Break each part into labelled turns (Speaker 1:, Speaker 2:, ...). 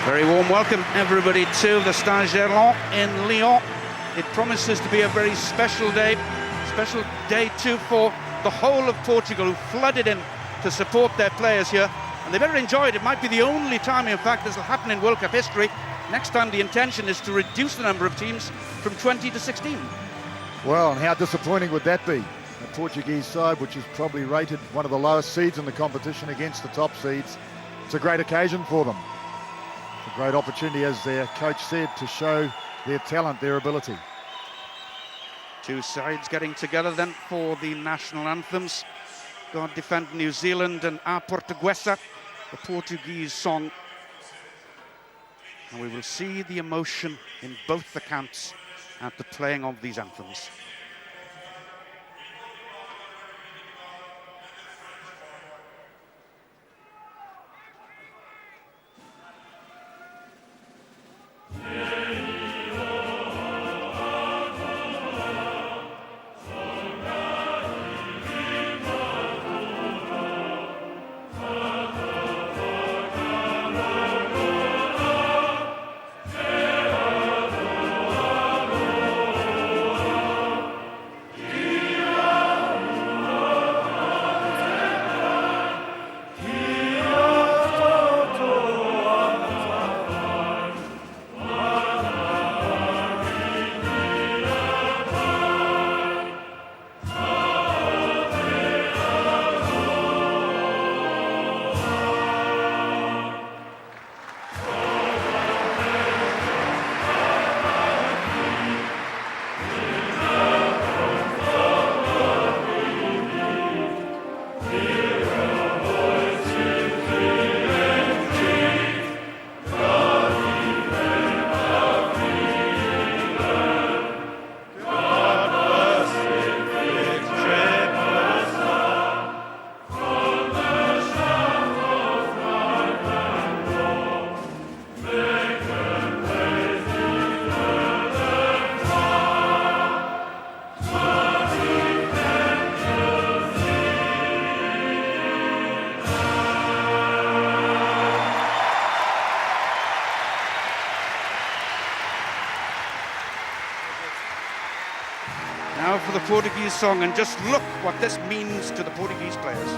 Speaker 1: Very warm welcome, everybody, to the Stade Gerland in Lyon. It promises to be a very special day too for the whole of Portugal, who flooded in to support their players here. And they better enjoy it. It might be the only time, in fact, this will happen in World Cup history. Next time the intention is to reduce the number of teams from 20 to 16.
Speaker 2: Well, and how disappointing would that be? The Portuguese side, which is probably rated one of the lowest seeds in the competition against the top seeds. It's a great occasion for them. It's a great opportunity, as their coach said, to show their talent, their ability.
Speaker 1: Two sides getting together then for the national anthems. God defend New Zealand and A Portuguesa, the Portuguese song. And we will see the emotion in both the camps at the playing of these anthems. Now for the Portuguese song, and just look what this means to the Portuguese players.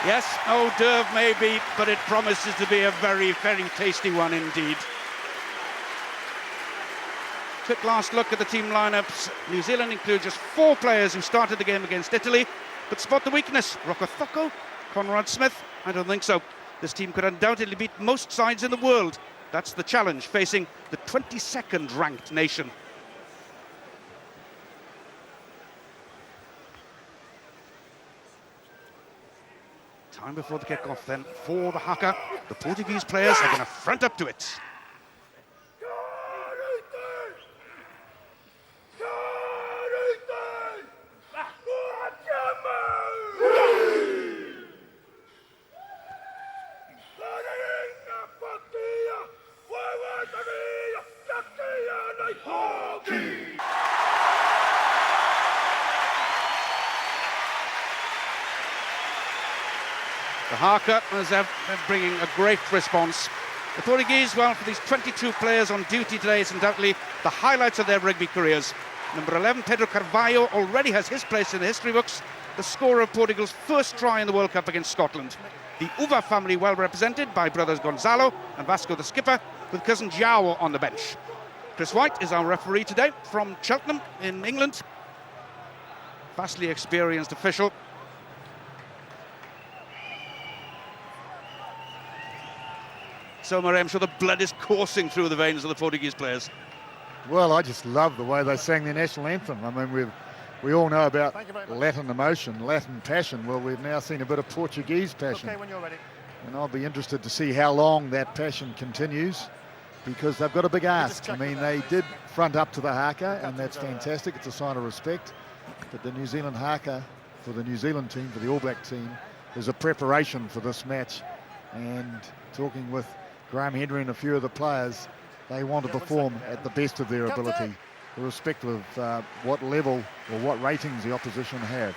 Speaker 1: Yes, hors d'oeuvre maybe, but it promises to be a very, very tasty one indeed. Quick last look at the team lineups. New Zealand include just 4 players who started the game against Italy, but spot the weakness. Rokocoko, Conrad Smith? I don't think so. This team could undoubtedly beat most sides in the world. That's the challenge facing the 22nd ranked nation. Time before the kick-off then for the haka. The Portuguese players are going to front up to it. The haka is bringing a great response. The Portuguese, well, for these 22 players on duty today, it's undoubtedly the highlights of their rugby careers. Number 11, Pedro Carvalho, already has his place in the history books, the scorer of Portugal's first try in the World Cup against Scotland. The Uva family well represented by brothers Gonzalo and Vasco the skipper, with cousin João on the bench. Chris White is our referee today from Cheltenham in England. Vastly experienced official. So, Murray, I'm sure the blood is coursing through the veins of the Portuguese players.
Speaker 2: Well, I just love the way they sang their national anthem. I mean, we all know about Latin emotion, Latin passion. Well, we've now seen a bit of Portuguese passion.
Speaker 3: Okay, when you're ready.
Speaker 2: And I'll be interested to see how long that passion continues, because they've got a big ask. I mean, they did front up to the haka, and that's fantastic. It's a sign of respect. But the New Zealand haka for the New Zealand team, for the All Black team, is a preparation for this match. And talking with Graham Henry and a few of the players, they want to perform at the best of their ability, irrespective of what level or what ratings the opposition have.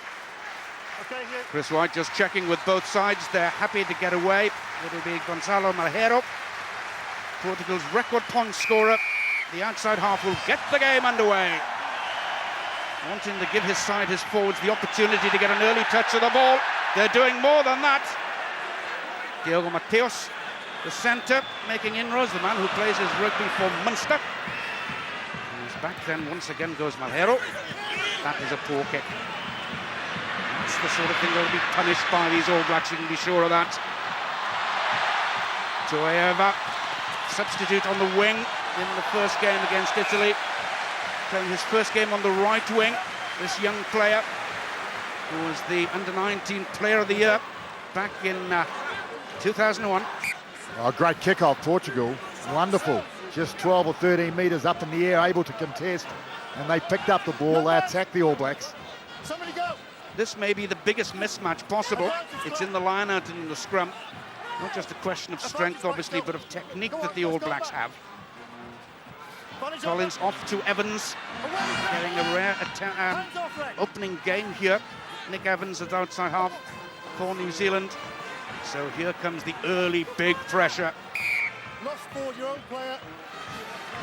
Speaker 1: Chris White just checking with both sides. They're happy to get away. It'll be Gonzalo Malheiro, Portugal's record point scorer. The outside half will get the game underway, wanting to give his side, his forwards, the opportunity to get an early touch of the ball. They're doing more than that. Diogo Mateus, the centre, making inroads, the man who plays his rugby for Munster. He's back then, once again goes Malheiro. That is a poor kick. That's the sort of thing that will be punished by these All Blacks, you can be sure of that. Tueva, substitute on the wing in the first game against Italy. Playing his first game on the right wing, this young player, who was the under-19 player of the year back in 2001.
Speaker 2: Oh, great kick-off, Portugal. Wonderful. Just 12 or 13 metres up in the air, able to contest, and they picked up the ball. They attacked the All Blacks.
Speaker 3: Somebody go.
Speaker 1: This may be the biggest mismatch possible. It's in the line-out and in the scrum. Not just a question of strength, obviously, but of technique that the All Blacks have. Collins off to Evans, getting a rare opening game here. Nick Evans at outside half for New Zealand. So here comes the early big pressure.
Speaker 3: Lost forward, your own player.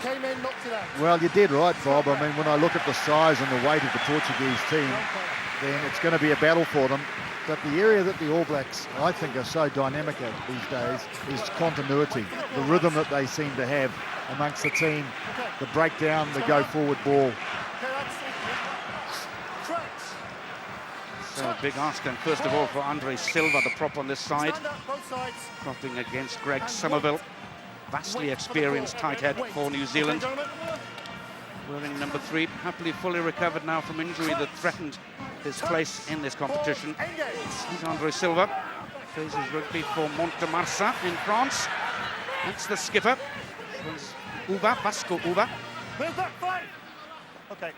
Speaker 3: Came in, knocked it out.
Speaker 2: Well, you did right, Bob. I mean, when I look at the size and the weight of the Portuguese team, then it's going to be a battle for them. But the area that the All Blacks, I think, are so dynamic at these days is continuity, the rhythm that they seem to have amongst the team, the breakdown, the go-forward ball.
Speaker 1: So big ask then, first of all, for Andre Silva, the prop on this side, propping against Greg Somerville. Vastly experienced tight head for New Zealand. Wearing number 3, happily fully recovered now from injury that threatened his place in this competition. He's Andre Silva, plays his rugby for Montemarsa in France. That's the skipper. Uva, Vasco Uva.
Speaker 3: Okay,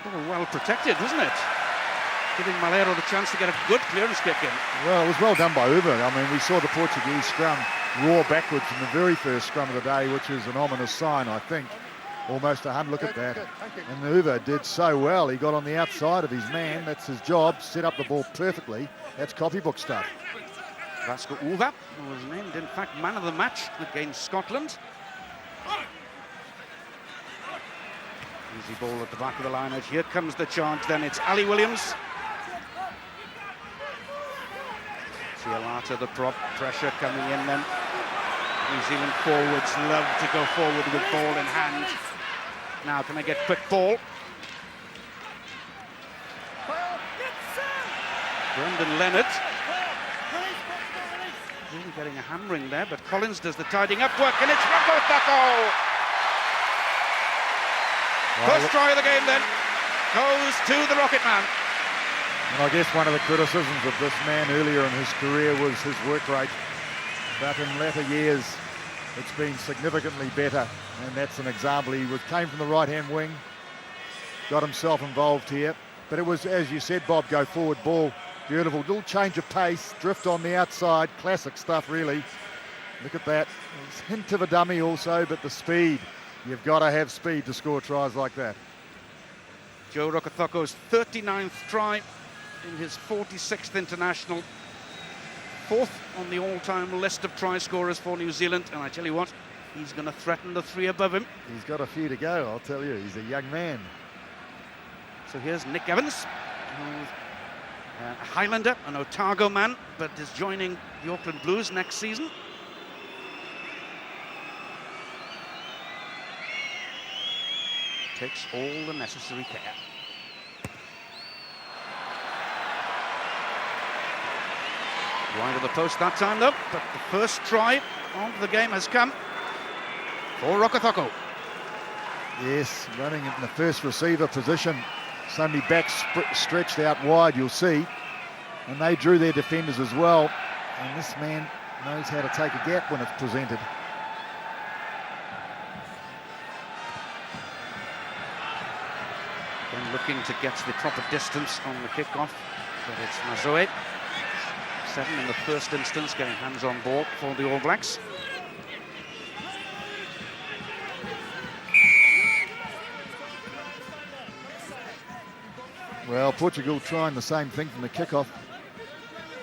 Speaker 1: Oh, well protected, wasn't it? Giving Malheiro the chance to get a good clearance kick in.
Speaker 2: Well, it was well done by Uva. I mean, we saw the Portuguese scrum roar backwards in the very first scrum of the day, which is an ominous sign, I think. Almost 100, look at that. And Uva did so well. He got on the outside of his man. That's his job. Set up the ball perfectly. That's copybook stuff.
Speaker 1: Vasco Uva was named, in fact, man of the match against Scotland. Easy ball at the back of the line. Here comes the charge then. It's Ali Williams. Cialata, the prop, pressure coming in then. New Zealand forwards love to go forward with ball in hand. Now can I get quick ball? Brendan Leonard. Really getting a hammering there, but Collins does the tidying up work, and it's Rocco Thaco. First try of the game then goes to the Rocket Man.
Speaker 2: And I guess one of the criticisms of this man earlier in his career was his work rate. But in latter years, it's been significantly better. And that's an example. He came from the right-hand wing, got himself involved here. But it was, as you said, Bob, go forward ball. Beautiful little change of pace, drift on the outside. Classic stuff, really. Look at that. It's a hint of a dummy also, but the speed. You've got to have speed to score tries like that.
Speaker 1: Joe Rokothoko's 39th try in his 46th international. 4th on the all-time list of try scorers for New Zealand. And I tell you what, he's going to threaten the 3 above him.
Speaker 2: He's got a few to go, I'll tell you. He's a young man.
Speaker 1: So here's Nick Evans, who A Highlander, an Otago man, but is joining the Auckland Blues next season. Takes all the necessary care. Wide of the post that time though, but the first try of the game has come for Rokotoko.
Speaker 2: Yes, running in the first receiver position. So many backs stretched out wide, you'll see. And they drew their defenders as well. And this man knows how to take a gap when it's presented.
Speaker 1: Then looking to get the proper distance on the kickoff, but it's Mazoe. 7 in the first instance, getting hands on ball for the All Blacks.
Speaker 2: Well, Portugal trying the same thing from the kickoff.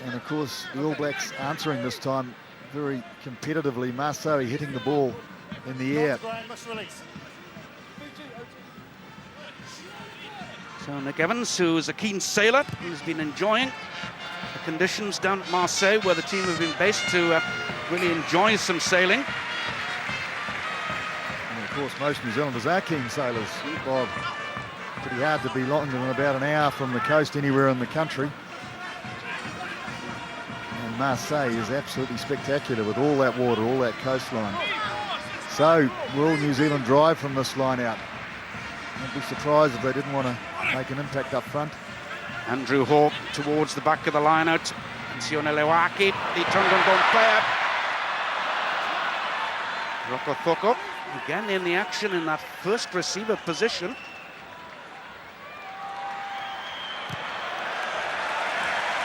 Speaker 2: And of course, the All Blacks answering this time very competitively. Marseille hitting the ball in the air.
Speaker 1: So Nick Evans, who's a keen sailor, who's been enjoying the conditions down at Marseille, where the team have been based, to really enjoy some sailing.
Speaker 2: And of course, most New Zealanders are keen sailors, Bob. Pretty hard to be longer than about an hour from the coast anywhere in the country. And Marseille is absolutely spectacular with all that water, all that coastline. So, will New Zealand drive from this line out? I'd be surprised if they didn't want to make an impact up front.
Speaker 1: Andrew Hawke towards the back of the line out. Sione Lewaki, the Tongan-born player. Rokotoko again in the action in that first receiver position.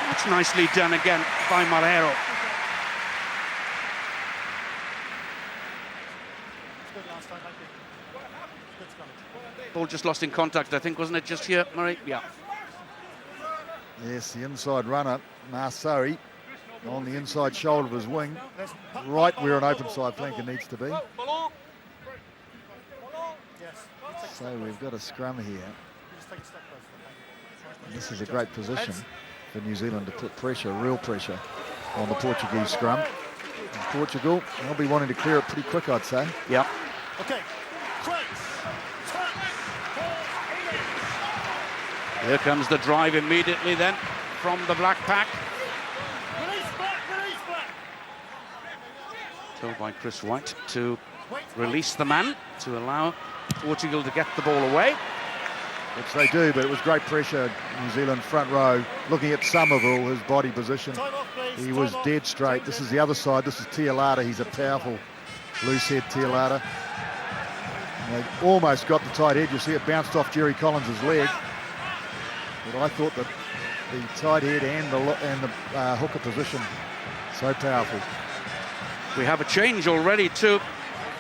Speaker 1: That's nicely done again by Malheiro. Ball just lost in contact, I think, wasn't it, just here, Murray? Yeah.
Speaker 2: Yes, the inside runner, Marseille, on the inside shoulder of his wing, right where an open side flanker needs to be. So we've got a scrum here. And this is a great position for New Zealand to put pressure, real pressure, on the Portuguese scrum. And Portugal, they'll be wanting to clear it pretty quick, I'd say.
Speaker 1: Yep.
Speaker 3: Okay.
Speaker 1: Here comes the drive immediately then from the Black Pack. Told by Chris White to release the man to allow Portugal to get the ball away.
Speaker 2: Which they do, but it was great pressure. New Zealand front row, looking at Somerville, his body position. He was dead straight. This is the other side. This is Tialata. He's a powerful loose head, Tialata. They almost got the tight head. You see it bounced off Jerry Collins' leg. But I thought that the tight head and the hooker position, so powerful.
Speaker 1: We have a change already too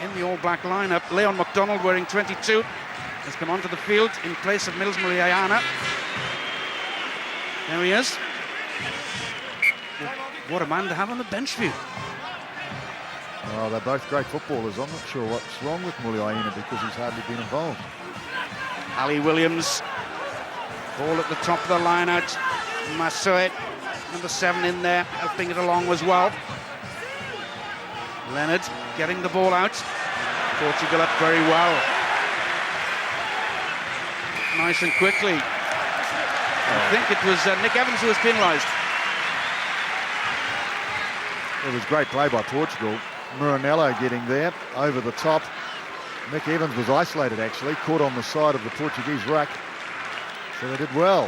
Speaker 1: in the All Black lineup. Leon McDonald, wearing 22, has come onto the field in place of Mills Muriayana. There he is. What a man to have on the bench for you.
Speaker 2: Oh, they're both great footballers. I'm not sure what's wrong with Muriayana because he's hardly been involved.
Speaker 1: Ali Williams. Ball at the top of the line out. Masoet, number 7 in there, helping it along as well. Leonard getting the ball out. Portugal up very well. Nice and quickly. I think it was Nick Evans who was penalised.
Speaker 2: It was great play by Portugal. Muranello getting there, over the top. Nick Evans was isolated actually, caught on the side of the Portuguese ruck. So they did well.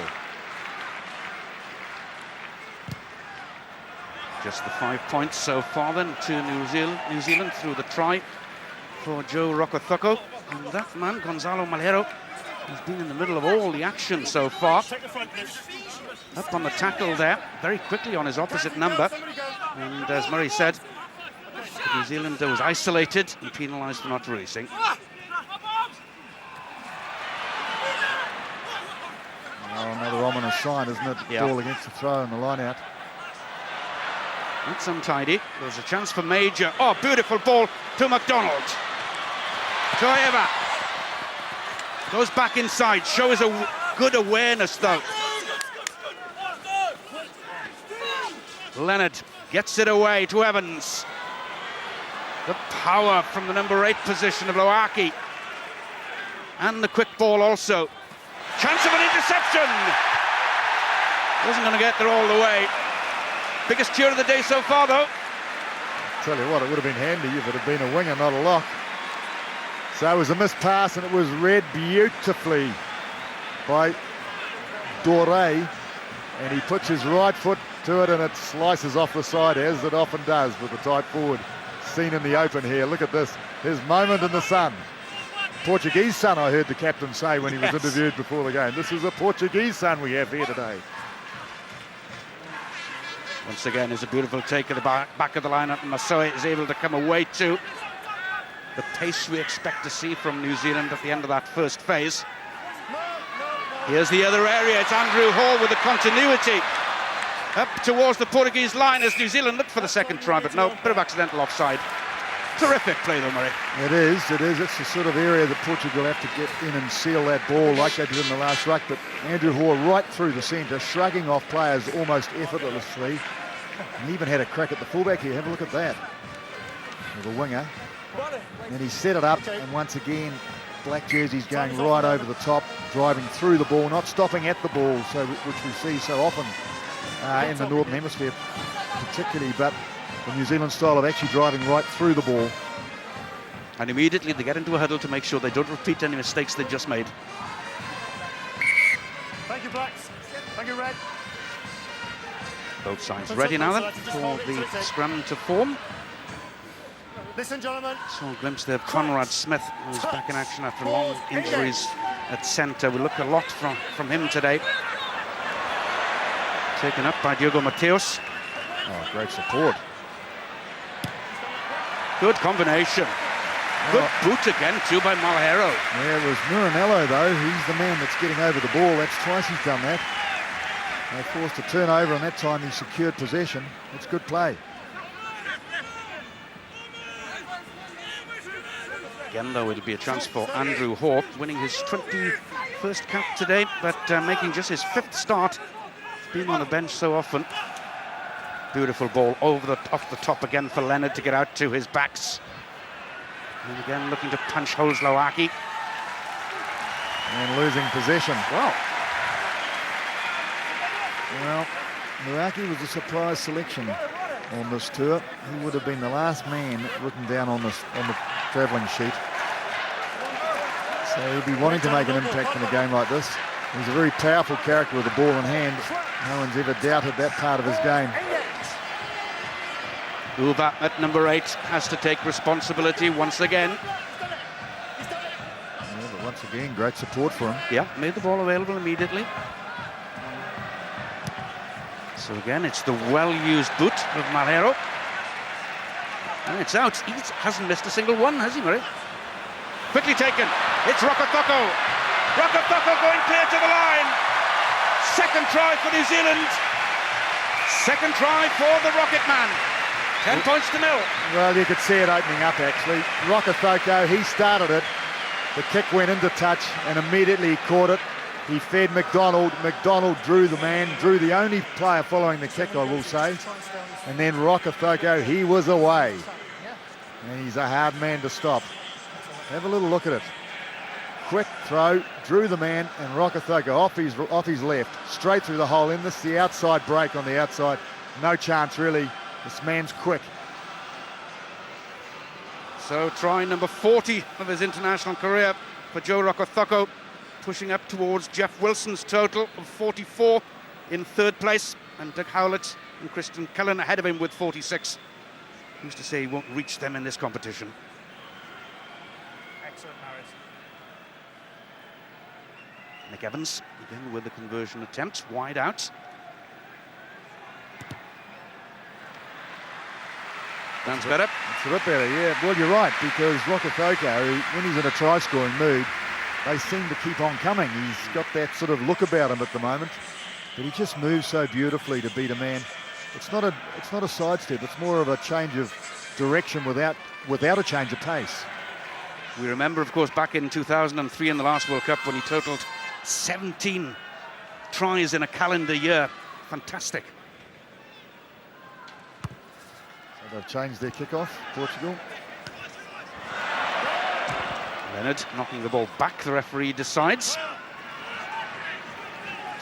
Speaker 1: Just the 5 points so far then to New Zealand through the try for Joe Rokotoko. And that man, Gonzalo Malheiro, has been in the middle of all the action so far. Up on the tackle there, very quickly on his opposite number. And as Murray said, the New Zealander was isolated and penalised for not releasing.
Speaker 2: Oh, another ominous sign, isn't it?
Speaker 1: Yeah.
Speaker 2: Ball against the throw and the line out.
Speaker 1: That's untidy. There's a chance for Major. Oh, beautiful ball to McDonald. Toeva goes back inside. Shows a good awareness, though. Leonard gets it away to Evans. The power from the number 8 position of Loaki. And the quick ball also. Chance of an interception. Wasn't going to get there all the way. Biggest cheer of the day so far, though.
Speaker 2: Tell you what, it would have been handy if it had been a winger, not a lock. So it was a missed pass, and it was read beautifully by Doré, and he puts his right foot to it, and it slices off the side, as it often does with the tight forward. Seen in the open here. Look at this, his moment in the sun. Portuguese sun, I heard the captain say when he was interviewed before the game. This is a Portuguese sun we have here today.
Speaker 1: Once again, is a beautiful take at the back of the lineup, and Masoe is able to come away to the pace we expect to see from New Zealand at the end of that first phase. Here's the other area. It's Andrew Hall with the continuity up towards the Portuguese line as New Zealand look for the second try, but no, bit of accidental offside. Terrific play though, Murray.
Speaker 2: It is. It's the sort of area that Portugal have to get in and seal that ball like they did in the last ruck, but Andrew Hall right through the centre, shrugging off players almost effortlessly. And he even had a crack at the fullback here. Have a look at that. With a winger. And he set it up, and once again, black jerseys going right over the top, driving through the ball, not stopping at the ball, which we see so often in the Northern Hemisphere particularly, but the New Zealand style of actually driving right through the ball.
Speaker 1: And immediately they get into a huddle to make sure they don't repeat any mistakes they just made.
Speaker 3: Thank you, Blacks. Thank you, Red.
Speaker 1: Both sides ready now then for the scrum to form.
Speaker 3: Listen, gentlemen.
Speaker 1: Saw a glimpse there of Conrad Smith, who's back in action after long injuries at centre. We look a lot from him today. Taken up by Diogo Mateus.
Speaker 2: Oh, great support.
Speaker 1: Good combination. Good boot again too by Malheiro.
Speaker 2: Yeah, it was Muranello though. He's the man that's getting over the ball. That's twice he's done that. They forced a turnover, and that time he secured possession. It's good play.
Speaker 1: Again, though, it'll be a chance for Andrew Hawke, winning his 21st cap today, but making just his 5th start. Been on the bench so often. Beautiful ball off the top again for Leonard to get out to his backs. And again, looking to punch holes Loaki.
Speaker 2: And losing possession.
Speaker 1: Wow.
Speaker 2: Well, Loaki was a surprise selection on this tour. He would have been the last man written down on the travelling sheet. So he'll be wanting to make an impact in a game like this. He's a very powerful character with the ball in hand. No one's ever doubted that part of his game.
Speaker 1: Uba at number 8 has to take responsibility once again.
Speaker 2: Yeah, but once again, great support for him.
Speaker 1: Yeah, made the ball available immediately. So again, it's the well-used boot of Malheiro. And it's out. He hasn't missed a single one, has he, Murray? Quickly taken. It's Rokotoko. Rokotoko going clear to the line. Second try for New Zealand. Second try for the Rocket Man. 10 points to 0.
Speaker 2: Well, you could see it opening up, actually. Rokotoko, he started it. The kick went into touch, and immediately he caught it. He fed McDonald. McDonald drew the man, drew the only player following the kick, I will say. And then Rokotoko, he was away. And he's a hard man to stop. Have a little look at it. Quick throw, drew the man, and Rokotoko off his left, straight through the hole in. This is the outside break on the outside. No chance, really. This man's quick.
Speaker 1: So try number 40 of his international career for Joe Rokotoko, pushing up towards Jeff Wilson's total of 44 in 3rd place, and Doug Howlett and Christian Cullen ahead of him with 46. Who's to say he won't reach them in this competition?
Speaker 3: Excellent, Maris.
Speaker 1: Nick Evans, again with the conversion attempt, wide out. Sounds better.
Speaker 2: It's a bit better, yeah. Well, you're right, because Rokotoko, when he's in a try-scoring mood, they seem to keep on coming. He's got that sort of look about him at the moment, but he just moves so beautifully to beat a man. It's not a sidestep. It's more of a change of direction without a change of pace.
Speaker 1: We remember, of course, back in 2003 in the last World Cup when he totaled 17 tries in a calendar year. Fantastic.
Speaker 2: They've changed their kickoff, Portugal.
Speaker 1: Leonard knocking the ball back, the referee decides.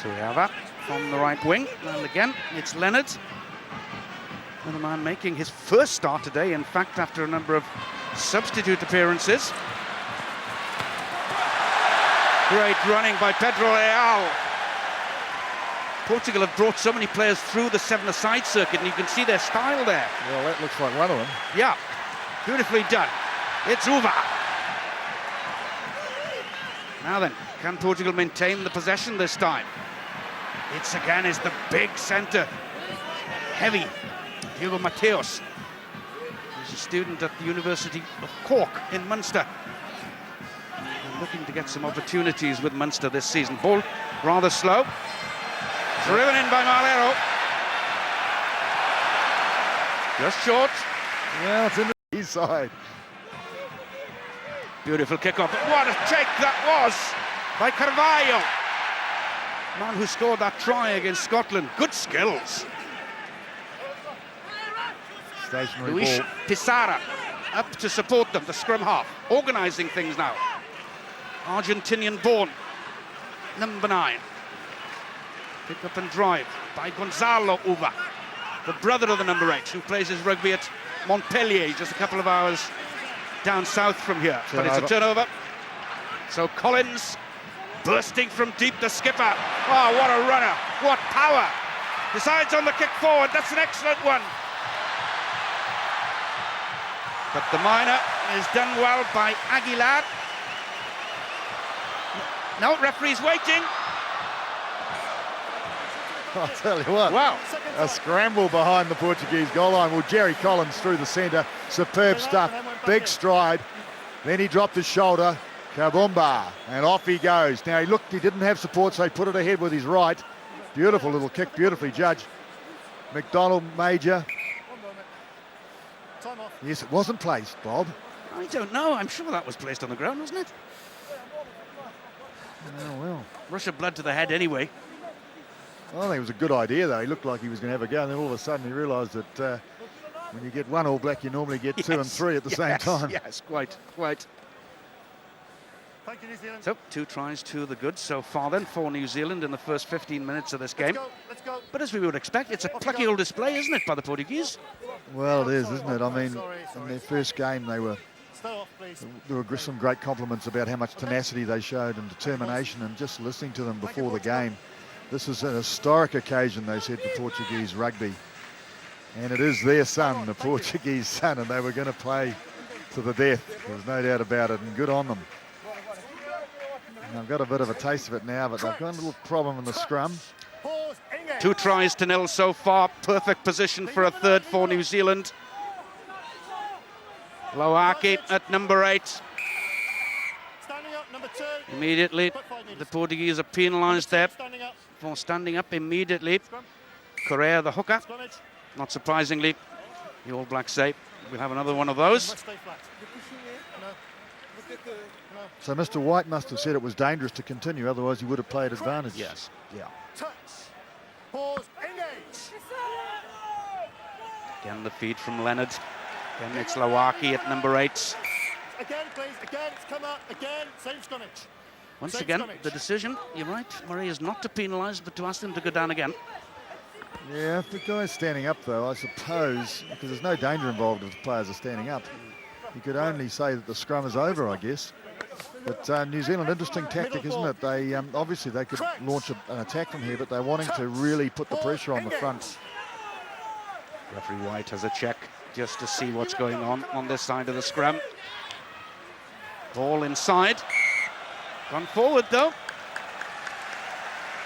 Speaker 1: So we have that from the right wing, and again it's Leonard. Another man making his first start today, in fact, after a number of substitute appearances. Great running by Pedro Leal. Portugal have brought so many players through the seven-a-side circuit, and you can see their style there.
Speaker 2: Well, that looks like one of them.
Speaker 1: Yeah, beautifully done. It's Uva. Now then, can Portugal maintain the possession this time? It's again is the big centre. Heavy. Hugo Mateos. He's a student at the University of Cork in Munster. And looking to get some opportunities with Munster this season. Ball rather slow. Driven in by Marlero. Just short.
Speaker 2: Well, it's in the east side.
Speaker 1: Beautiful kick-off. But what a take that was by Carvalho. Man who scored that try against Scotland. Good skills.
Speaker 2: Stationary
Speaker 1: Luis
Speaker 2: ball.
Speaker 1: Pissarra up to support them, the scrum half. Organising things now. Argentinian-born. Number 9. Pick up and drive by Gonzalo Uva, the brother of the number 8, who plays his rugby at Montpellier, just a couple of hours down south from here. But it's a turnover. So Collins bursting from deep, the skipper. Oh, what a runner, what power. Decides on the kick forward, that's an excellent one. But the minor is done well by Aguilar. No, referee's waiting.
Speaker 2: I'll tell you what,
Speaker 1: Wow.
Speaker 2: a scramble behind the Portuguese goal line. Well, Jerry Collins through the centre, superb stuff, big stride. Then he dropped his shoulder, kabumba, and off he goes. Now he looked, he didn't have support, so he put it ahead with his right. Beautiful little kick, beautifully judged. McDonald Major.
Speaker 3: Time off.
Speaker 2: Yes, it wasn't placed, Bob.
Speaker 1: I don't know, I'm sure that was placed on the ground, wasn't it?
Speaker 2: Oh, well.
Speaker 1: Rush of blood to the head anyway.
Speaker 2: I think it was a good idea, though. He looked like he was going to have a go, and then all of a sudden he realised that when you get one All Black, you normally get 2 and 3 at the same time.
Speaker 1: Yes, quite.
Speaker 3: Thank you, New Zealand.
Speaker 1: So, 2 tries to the good so far then for New Zealand in the first 15 minutes of this game.
Speaker 3: Let's go.
Speaker 1: But as we would expect, it's a plucky old display, isn't it, by the Portuguese?
Speaker 2: Well, it is, isn't it? I mean,
Speaker 3: Sorry.
Speaker 2: in their first game,
Speaker 3: Stay off, please.
Speaker 2: there were some great compliments about how much tenacity they showed and determination, and just listening to them before the game. This is an historic occasion, they said, for Portuguese rugby. And it is their son, the Portuguese son, and they were going to play to the death. There's no doubt about it, and good on them. And I've got a bit of a taste of it now, but they've got a little problem in the scrum.
Speaker 1: 2 tries to 0 so far. Perfect position for a third for New Zealand. Loaki at number 8.
Speaker 3: Standing up, number 2.
Speaker 1: Immediately, the Portuguese are penalised there
Speaker 3: Standing up.
Speaker 1: for standing up immediately. Correa, the hooker.
Speaker 3: Scrummage.
Speaker 1: Not surprisingly, the All Blacks say we'll have another one of those.
Speaker 3: Must stay flat. No.
Speaker 2: So Mr. White must have said it was dangerous to continue, otherwise he would have played advantage.
Speaker 1: Yes.
Speaker 2: Yeah.
Speaker 3: Touch. Pause. Engage.
Speaker 1: Again, the feed from Leonard. Again, it's Loaki at number 8.
Speaker 3: Again, please. Again, it's come up. Again, same scrummage.
Speaker 1: Once
Speaker 3: Same
Speaker 1: again,
Speaker 3: scrummage.
Speaker 1: the decision, you're right, Murray, is not to penalise, but to ask them to go down again.
Speaker 2: Yeah, if the guy's standing up, though, I suppose, because there's no danger involved if the players are standing up. You could only say that the scrum is over, I guess. But New Zealand, interesting tactic, isn't it? They obviously they could launch an attack from here, but they're wanting to really put the pressure on the front.
Speaker 1: Referee White has a check just to see what's going on this side of the scrum. Ball inside. Gone forward, though.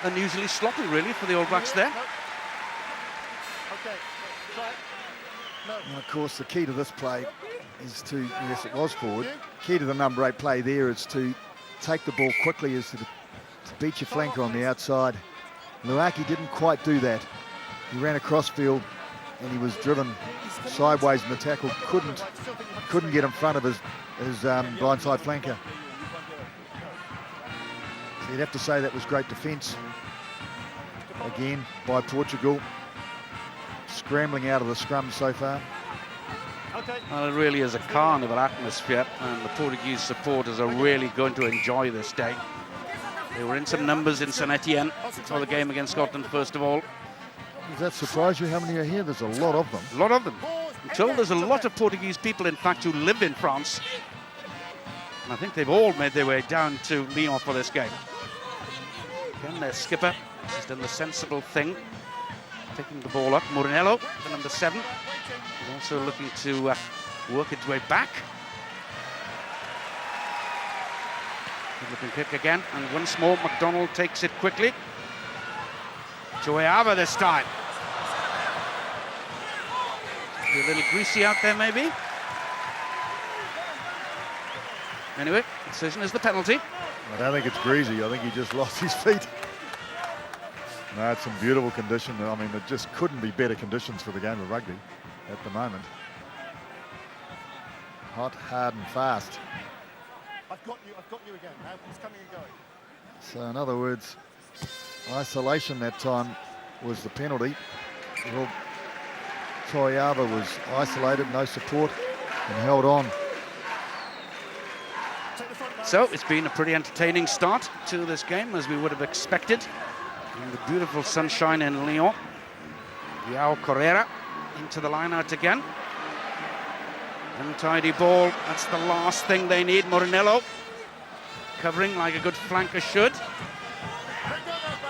Speaker 1: Unusually sloppy, really, for the All Blacks there.
Speaker 3: Okay. Try. No.
Speaker 2: And of course, the key to this play is to, yes, it was forward. Key to the number 8 play there is to take the ball quickly, is to beat your flanker on the outside. Luaki didn't quite do that. He ran across field and he was driven sideways in the tackle. Couldn't get in front of his blindside flanker. So you'd have to say that was great defence again by Portugal, scrambling out of the scrum so far.
Speaker 1: Well, it really is a carnival atmosphere, and the Portuguese supporters are really going to enjoy this day. They were in some numbers in St Etienne for the game against Scotland, first of all.
Speaker 2: Does that surprise you how many are here? There's a lot of them.
Speaker 1: A lot of them. I'm told there's a lot of Portuguese people, in fact, who live in France. And I think they've all made their way down to Lyon for this game. Again, their skipper has done the sensible thing, picking the ball up. Morinello, the number 7, is also looking to work its way back. Good looking kick again, and once more McDonald takes it quickly. Joyava this time. A little greasy out there, maybe. Anyway, decision is the penalty.
Speaker 2: I don't think it's greasy. I think he just lost his feet. No, it's some beautiful condition. I mean, it just couldn't be better conditions for the game of rugby at the moment. Hot, hard and fast.
Speaker 3: I've got you again. It's coming and going.
Speaker 2: So in other words, isolation that time was the penalty. Well, Toyava was isolated, no support, and held on.
Speaker 1: So it's been a pretty entertaining start to this game, as we would have expected. In the beautiful sunshine in Lyon. João Correia into the line out again. Untidy ball, that's the last thing they need. Morinello covering like a good flanker should.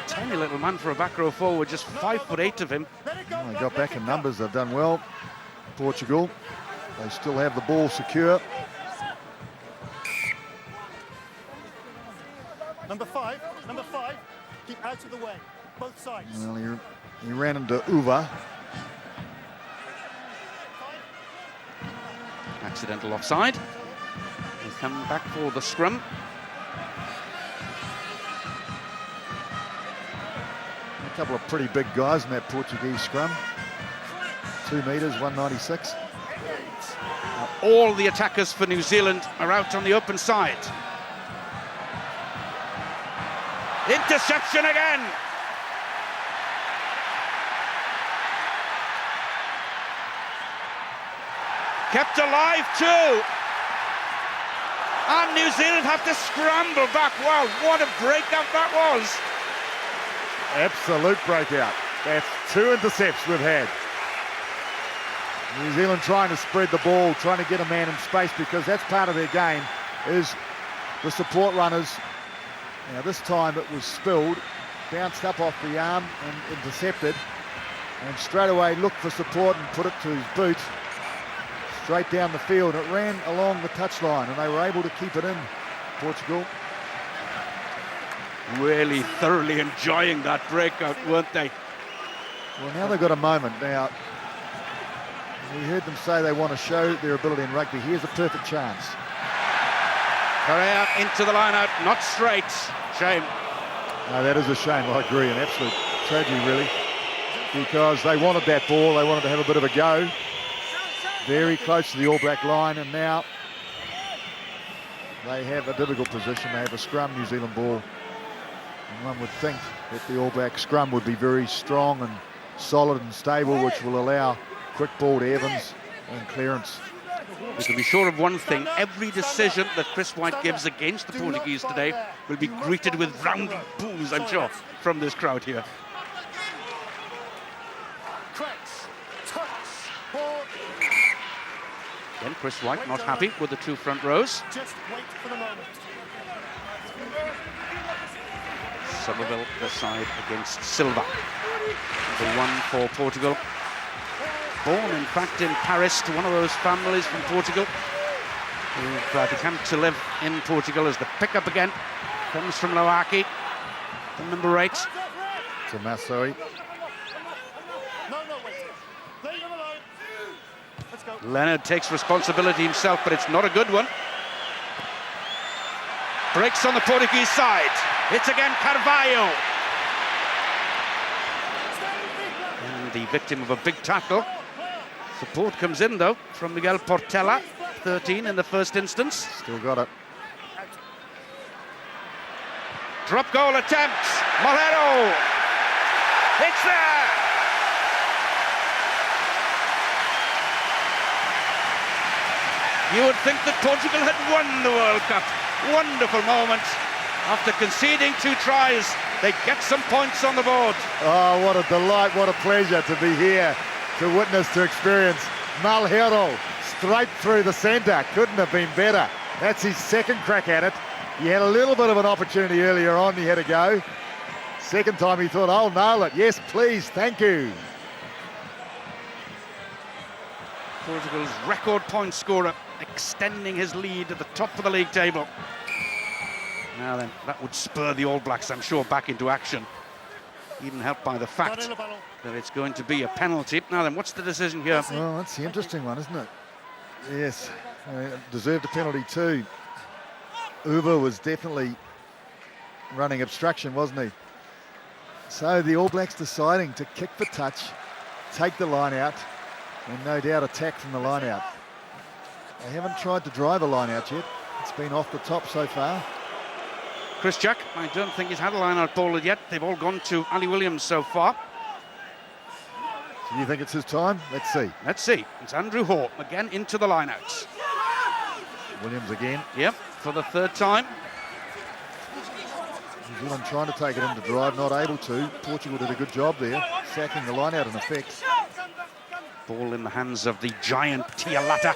Speaker 1: Tiny little man for a back row forward, just 5'8" of him.
Speaker 2: Well, they got back in numbers, they've done well. Portugal, they still have the ball secure.
Speaker 3: Number five, keep out of the way, both sides.
Speaker 2: Well, he ran into Uva.
Speaker 1: Accidental offside. They come back for the scrum.
Speaker 2: A couple of pretty big guys in that Portuguese scrum. 2 metres, 196.
Speaker 1: All the attackers for New Zealand are out on the open side. Interception again. Kept alive too. And New Zealand have to scramble back. Wow, what a breakout that was.
Speaker 2: Absolute breakout. That's 2 intercepts we've had. New Zealand trying to spread the ball, trying to get a man in space, because that's part of their game, is the support runners. Now this time it was spilled, bounced up off the arm and intercepted, and straight away looked for support and put it to his boot straight down the field. It ran along the touchline and they were able to keep it in, Portugal.
Speaker 1: Really thoroughly enjoying that breakout, weren't they?
Speaker 2: Well, now they've got a moment. Now, we heard them say they want to show their ability in rugby. Here's a perfect chance.
Speaker 1: Correa into the line out, not straight. Shame.
Speaker 2: No, that is a shame. I agree. An absolute tragedy, really, because they wanted that ball. They wanted to have a bit of a go. Very close to the All Black line, and now they have a difficult position. They have a scrum, New Zealand ball. And one would think that the All Black scrum would be very strong and solid and stable, which will allow quick ball to Evans and clearance.
Speaker 1: We can be sure of one thing: every decision that Chris White gives against the Portuguese today will be greeted with rounding boos, I'm sure, from this crowd here. Then Chris White not happy with the 2 front rows.
Speaker 3: Just wait for the moment.
Speaker 1: Somerville the side against Silva. The 1 for Portugal. Born, in fact, in Paris, to one of those families from Portugal who've become to live in Portugal. As the pickup again comes from Loaki, the number 8.
Speaker 2: To Masoi.
Speaker 3: No, wait. Leave him alone. Let's go.
Speaker 1: Leonard takes responsibility himself, but it's not a good one. Breaks on the Portuguese side. It's again Carvalho. And the victim of a big tackle. Support comes in, though, from Miguel Portela, 13 in the first instance.
Speaker 2: Still got it.
Speaker 1: Drop goal attempt. Molero. It's there. You would think that Portugal had won the World Cup. Wonderful moment. After conceding 2 tries, they get some points on the board.
Speaker 2: Oh, what a delight, what a pleasure to be here, to witness, to experience. Malheiro straight through the centre. Couldn't have been better. That's his second crack at it. He had a little bit of an opportunity earlier on, he had a go. Second time he thought, I'll nail it. Yes, please, thank you.
Speaker 1: Portugal's record point scorer, extending his lead at the top of the league table. Now then, that would spur the All Blacks, I'm sure, back into action. Even helped by the fact that it's going to be a penalty. Now then, what's the decision here?
Speaker 2: Well, that's the interesting one, isn't it? Yes, deserved a penalty too. Uber was definitely running obstruction, wasn't he? So the All Blacks deciding to kick for touch, take the line out, and no doubt attack from the line out. They haven't tried to drive a line out yet. It's been off the top so far.
Speaker 1: Chris Jack, I don't think he's had a line-out ball yet. They've all gone to Ali Williams so far.
Speaker 2: Do you think it's his time? Let's see.
Speaker 1: Let's see. It's Andrew Hoare again into the line-outs.
Speaker 2: Williams again.
Speaker 1: Yep, for the 3rd time.
Speaker 2: New Zealand trying to take it into drive, not able to. Portugal did a good job there, sacking the line out in effect.
Speaker 1: Ball in the hands of the giant Tialata.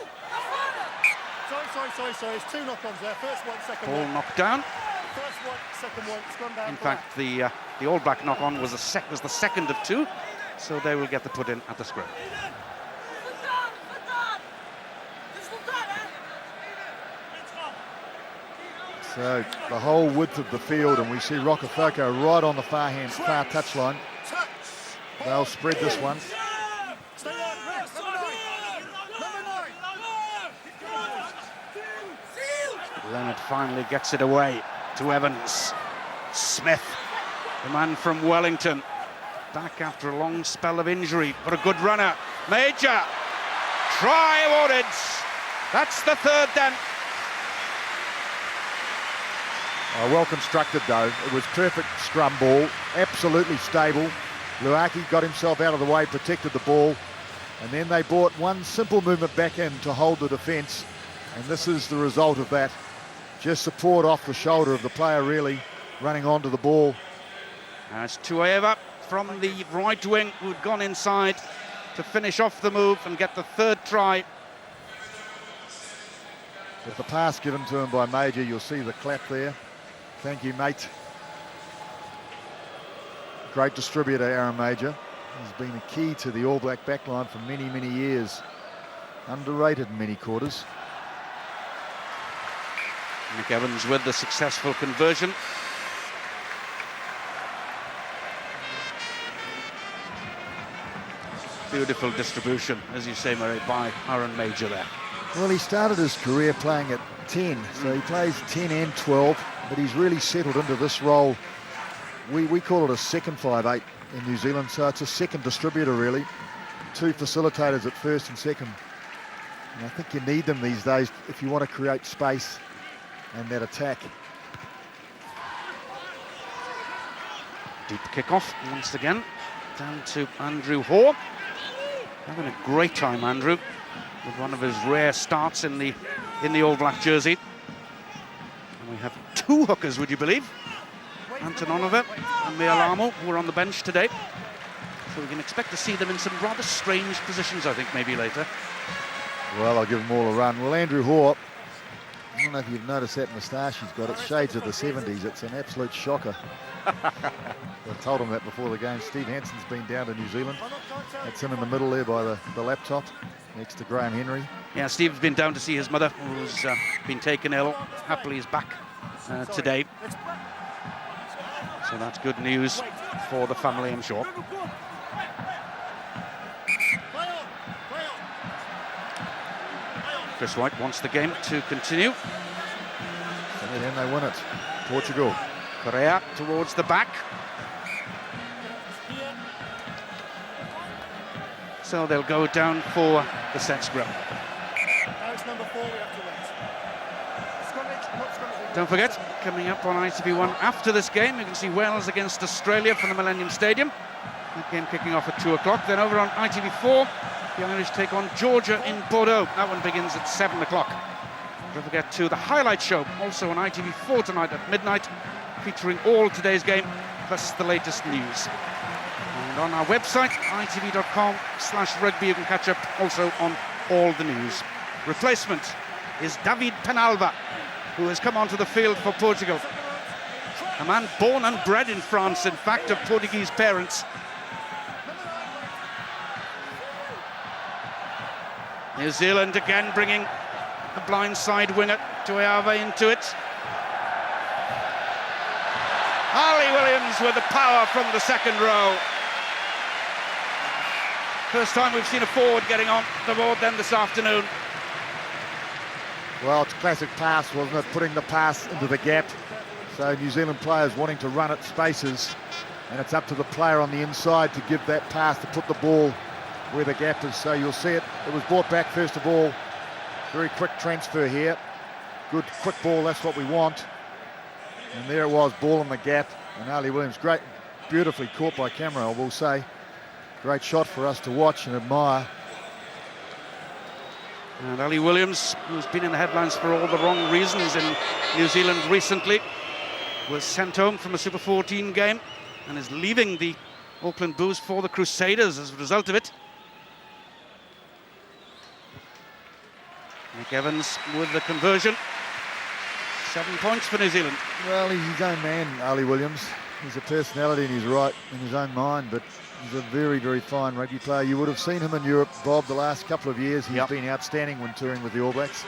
Speaker 3: Sorry. It's 2 knock-ons there. First one, second
Speaker 1: Ball
Speaker 3: one.
Speaker 1: knocked down.
Speaker 3: First one, second one. It's gone down.
Speaker 1: In fact, the All Black knock-on was the second of 2, so they will get the put in at the scrum.
Speaker 2: So the whole width of the field, and we see Rokafoko right on the far touchline. They'll spread this one.
Speaker 1: Leonard finally gets it away to Evans. Smith, the man from Wellington, back after a long spell of injury, but a good runner. Major, try awarded. That's the 3rd then.
Speaker 2: Well constructed though. It was perfect scrum ball, absolutely stable. Luaki got himself out of the way, protected the ball, and then they brought one simple movement back in to hold the defence, and this is the result of that. Just support off the shoulder of the player really running onto the ball.
Speaker 1: As Tueva from the right wing, who'd gone inside to finish off the move and get the 3rd try.
Speaker 2: With the pass given to him by Major, you'll see the clap there. Thank you, mate. Great distributor, Aaron Major. He's been a key to the All Black backline for many, many years. Underrated in many quarters.
Speaker 1: Nick Evans with the successful conversion. Beautiful distribution, as you say, Murray, by Aaron Major there.
Speaker 2: Well, he started his career playing at 10, so he plays 10 and 12, but he's really settled into this role. We call it a second 5'8" in New Zealand, so it's a second distributor really. 2 facilitators at first and second. And I think you need them these days if you want to create space and that attack.
Speaker 1: Deep kickoff once again, down to Andrew Hoare. Having a great time, Andrew, with one of his rare starts in the All Black jersey. And we have 2 hookers, would you believe? Antononova and Mealamo, who are on the bench today. So we can expect to see them in some rather strange positions, I think, maybe later.
Speaker 2: Well, I'll give them all a run. Well, Andrew Hoare, I don't know if you've noticed that moustache he's got. It's shades of the 70s. It's an absolute shocker. I told him that before the game. Steve Hansen's been down to New Zealand. That's him in the middle there by the laptop, next to Graham Henry.
Speaker 1: Yeah, Steve's been down to see his mother, who's been taken ill. Happily is back today. So that's good news for the family, I'm sure. Chris White wants the game to continue.
Speaker 2: And then they win it. Portugal.
Speaker 1: Correa towards the back. So they'll go down for the set scrum.
Speaker 3: Number 4, we have to wait. Scrummage, not scrummage.
Speaker 1: Don't forget, coming up on ITV1 after this game, you can see Wales against Australia from the Millennium Stadium. That game kicking off at 2 o'clock. Then over on ITV4, The Irish take on Georgia in Bordeaux. That one begins at 7 o'clock. Don't forget to the highlight show, also on ITV4 tonight at midnight, featuring all today's game, plus the latest news. And on our website, itv.com/rugby, you can catch up also on all the news. Replacement is David Penalva, who has come onto the field for Portugal. A man born and bred in France, in fact, of Portuguese parents. New Zealand again bringing the blindside winger to Ayave into it. Ali Williams with the power from the second row. First time we've seen a forward getting on the board then this afternoon.
Speaker 2: Well, it's a classic pass, wasn't it? Putting the pass into the gap. So New Zealand players wanting to run at spaces, and it's up to the player on the inside to give that pass, to put the ball where the gap is. So you'll see it. It was brought back first of all. Very quick transfer here. Good quick ball, that's what we want. And there it was, ball in the gap. And Ali Williams, great, beautifully caught by camera, I will say. Great shot for us to watch and admire.
Speaker 1: And Ali Williams, who's been in the headlines for all the wrong reasons in New Zealand recently, was sent home from a Super 14 game and is leaving the Auckland Blues for the Crusaders as a result of it. Nick Evans with the conversion. 7 points for New Zealand.
Speaker 2: Well, he's his own man, Ali Williams. He's a personality and he's right in his own mind, but he's a very, very fine rugby player. You would have seen him in Europe, Bob, the last couple of years. He's been outstanding when touring with the All Blacks.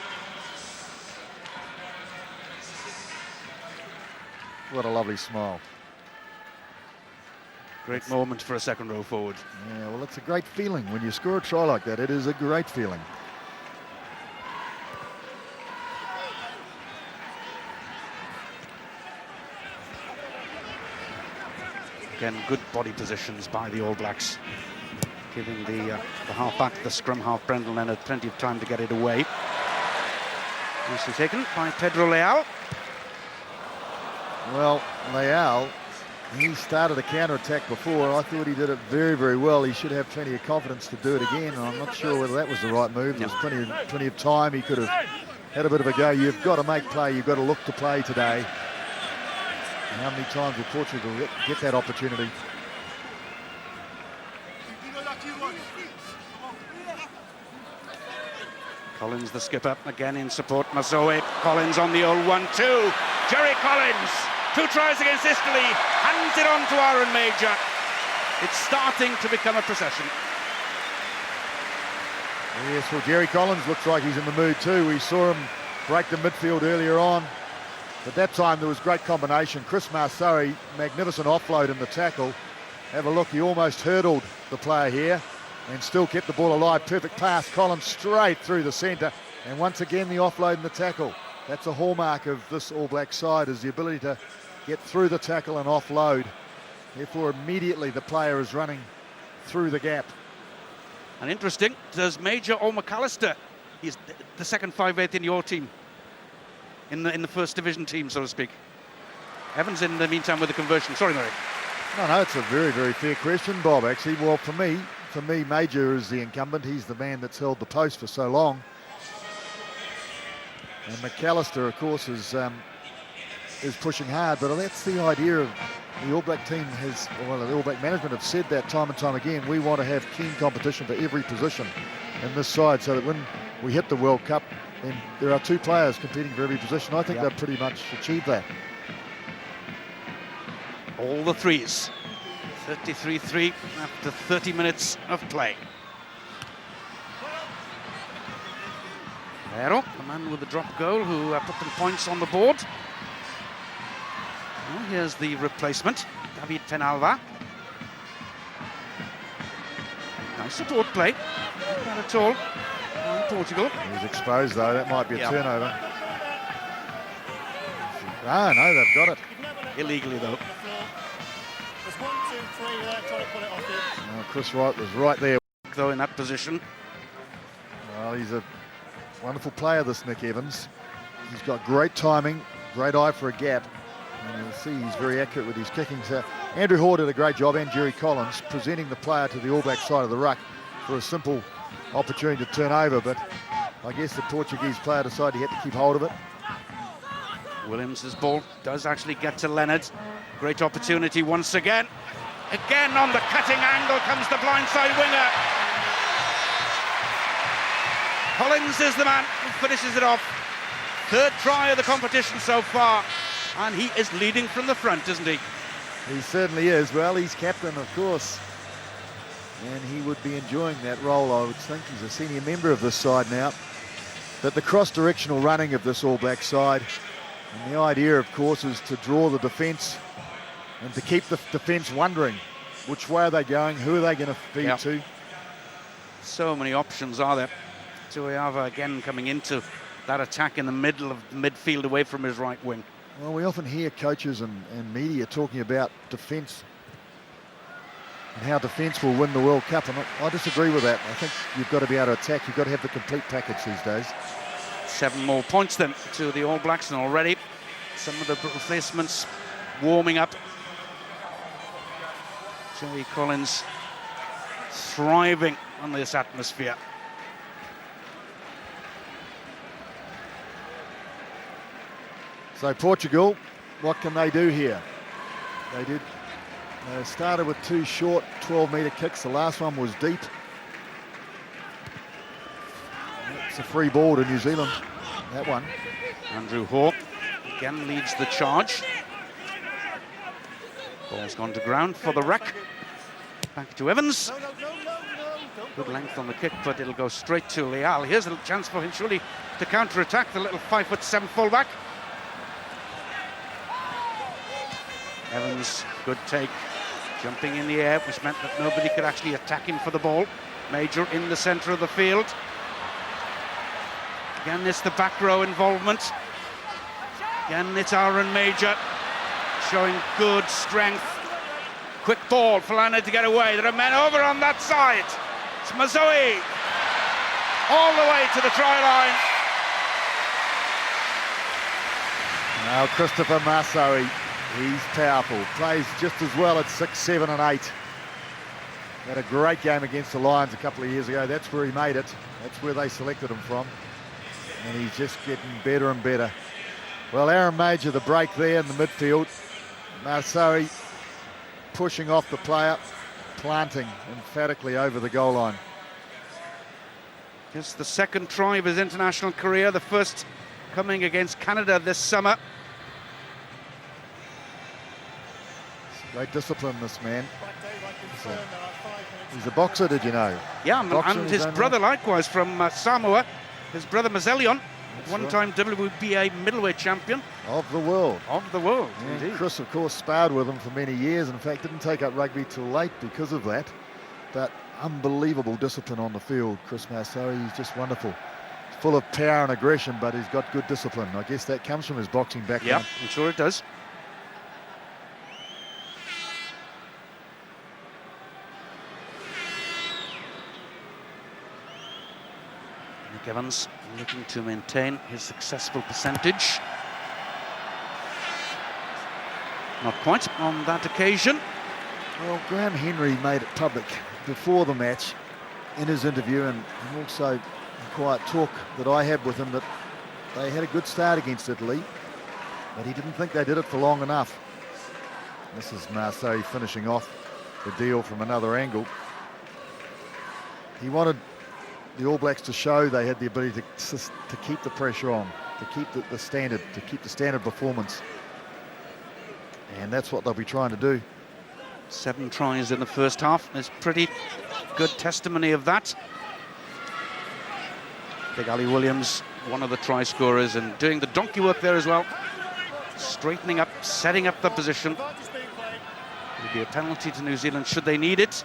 Speaker 2: What a lovely smile.
Speaker 1: Great moment for a second row forward.
Speaker 2: Yeah, well, it's a great feeling when you score a try like that. It is a great feeling.
Speaker 1: Again, good body positions by the All Blacks, giving the half-back, the scrum half, Brendan Leonard, plenty of time to get it away. Nicely taken by Pedro Leal.
Speaker 2: Well, Leal, he started a counter-attack before. I thought he did it very, very well. He should have plenty of confidence to do it again. And I'm not sure whether that was the right move. There was plenty of time. He could have had a bit of a go. You've got to make play. You've got to look to play today. And how many times will Portugal get that opportunity?
Speaker 1: Collins, the skipper, again in support. Mazoe. Collins on the old 1-2. Jerry Collins, 2 tries against Italy, hands it on to Aaron Major. It's starting to become a procession.
Speaker 2: Yes, well, Jerry Collins looks like he's in the mood too. We saw him break the midfield earlier on. But that time there was great combination. Chris Marsari, magnificent offload in the tackle. Have a look, he almost hurdled the player here and still kept the ball alive. Perfect pass, Collins straight through the centre. And once again the offload and the tackle. That's a hallmark of this All Black side, is the ability to get through the tackle and offload. Therefore immediately the player is running through the gap.
Speaker 1: And interesting, does Major or McAllister, he's the second 5/8 in your team, in the first division team, so to speak. Evans in the meantime with the conversion. Sorry, Murray.
Speaker 2: No, it's a very, very fair question, Bob, actually. Well, for me, Major is the incumbent. He's the man that's held the post for so long. And McAllister, of course, is pushing hard, but that's the idea of the All Black team has, well, the All Black management have said that time and time again. We want to have keen competition for every position in this side, so that when we hit the World Cup, then there are 2 players competing for every position. I think they've pretty much achieved that.
Speaker 1: All the threes. 33-3 after 30 minutes of play. Pero, the man with the drop goal who put them points on the board. Well, here's the replacement, David Penalva. Nice support play, not at all. Portugal.
Speaker 2: He's exposed though, that might be a turnover. Ah, no, they've got it.
Speaker 1: Illegally though.
Speaker 3: There's 1, 2, 3 there, trying to put it off him.
Speaker 2: Well, Chris Wright was right there.
Speaker 1: Though in that position.
Speaker 2: Well, he's a wonderful player, this Nick Evans. He's got great timing, great eye for a gap. And you'll see he's very accurate with his kicking. So Andrew Hoare did a great job, and Jerry Collins, presenting the player to the All Black side of the ruck for a simple opportunity to turn over, but I guess the Portuguese player decided he had to keep hold of it.
Speaker 1: Williams' ball does actually get to Leonard. Great opportunity once again. Again on the cutting angle comes the blindside winger. Collins is the man who finishes it off. Third try of the competition so far, and he is leading from the front, isn't he?
Speaker 2: He certainly is. Well, he's captain, of course, and he would be enjoying that role, I would think. He's a senior member of this side now. But the cross-directional running of this All Black side, and the idea, of course, is to draw the defence and to keep the defence wondering which way are they going, who are they going to feed to.
Speaker 1: So many options are there. Tuiava again coming into that attack in the middle of the midfield away from his right wing.
Speaker 2: Well, we often hear coaches and media talking about defence and how defence will win the World Cup, and I disagree with that. I think you've got to be able to attack. You've got to have the complete package these days.
Speaker 1: 7 more points then to the All Blacks, and already some of the replacements warming up. Joey Collins thriving on this atmosphere.
Speaker 2: So Portugal, what can they do here? They started with 2 short 12-metre kicks. The last one was deep. It's a free ball to New Zealand, that one.
Speaker 1: Andrew Hawke again leads the charge. Ball's gone to ground for the ruck. Back to Evans. Good length on the kick, but it'll go straight to Leal. Here's a little chance for him, surely, to counter-attack the little 5'7" fullback. Evans, good take, jumping in the air, which meant that nobody could actually attack him for the ball. Major in the centre of the field. Again, it's the back row involvement. Again, it's Aaron Major showing good strength. Quick ball for Leonard to get away. There are men over on that side. It's Mazoe all the way to the try line.
Speaker 2: Now Christopher Mazoe, he's powerful. Plays just as well at 6, 7 and 8. Had a great game against the Lions a couple of years ago. That's where he made it. That's where they selected him from. And he's just getting better and better. Well, Aaron Major, the break there in the midfield. Mazoe pushing off the player, planting emphatically over the goal line.
Speaker 1: Just the second try of his international career, the first coming against Canada this summer.
Speaker 2: Great discipline, this man. He's a boxer, did you know?
Speaker 1: Yeah, and his brother likewise from Samoa, his brother Mazelion, one-time WBA middleweight champion.
Speaker 2: Of the world.
Speaker 1: Of the world,
Speaker 2: Yeah,
Speaker 1: indeed.
Speaker 2: Chris, of course, sparred with him for many years. In fact, didn't take up rugby till late because of that. But unbelievable discipline on the field, Chris Mazoe. He's just wonderful. Full of power and aggression, but he's got good discipline. I guess that comes from his boxing background.
Speaker 1: Yeah, I'm sure it does. Nick Evans looking to maintain his successful percentage. Not quite on that occasion.
Speaker 2: Well, Graham Henry made it public before the match in his interview, and also in quiet talk that I had with him, that they had a good start against Italy, but he didn't think they did it for long enough. This is Mazoe finishing off the deal from another angle. He wanted the All Blacks to show they had the ability to keep the pressure on, to keep the standard, to keep the standard performance. And that's what they'll be trying to do.
Speaker 1: 7 tries in the first half. There's pretty good testimony of that. Big Ali Williams, one of the try scorers, and doing the donkey work there as well. Straightening up, setting up the position. It'll be a penalty to New Zealand should they need it.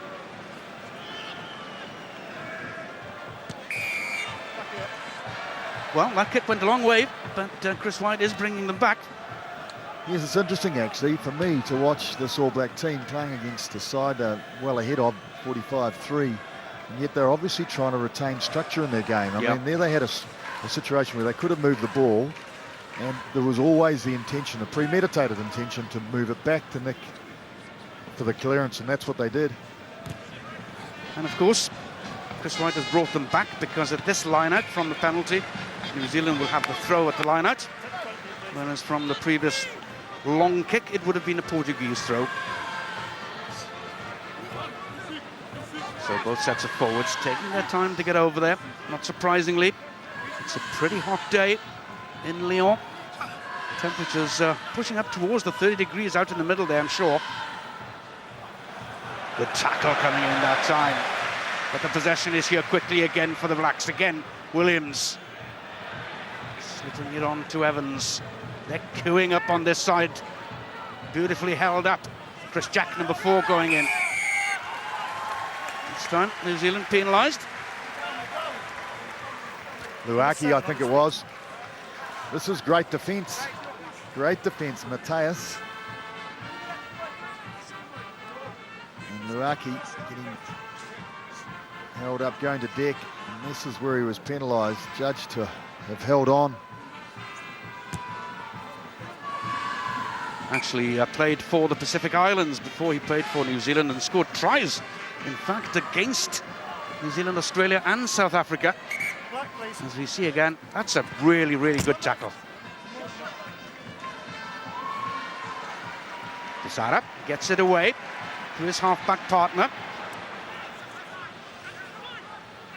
Speaker 1: Well, that kick went a long way, but Chris White is bringing them back.
Speaker 2: Yes, it's interesting actually for me to watch this All Black team playing against a side well ahead of 45-3, and yet they're obviously trying to retain structure in their game. I mean, there they had a situation where they could have moved the ball, and there was always the intention, a premeditated intention, to move it back to Nick for the clearance, and that's what they did.
Speaker 1: And of course, Chris White has brought them back because at this line-out from the penalty, New Zealand will have the throw at the line-out, whereas from the previous long kick, it would have been a Portuguese throw. So both sets of forwards taking their time to get over there. Not surprisingly, it's a pretty hot day in Lyon. Temperatures pushing up towards the 30 degrees out in the middle there, I'm sure. Good tackle coming in that time. But the possession is here quickly again for the Blacks. Again, Williams. Slitting it on to Evans. They're queuing up on this side. Beautifully held up. Chris Jack, number 4, going in. This time, New Zealand penalised.
Speaker 2: Luaki, I think it was. This is great defence. Great defence, Matthias. And Luaki getting held up, going to deck. And this is where he was penalised, judged to have held on.
Speaker 1: Actually played for the Pacific Islands before he played for New Zealand and scored tries, in fact, against New Zealand, Australia and South Africa. As we see again, that's a really, really good tackle. Pisara gets it away to his half-back partner.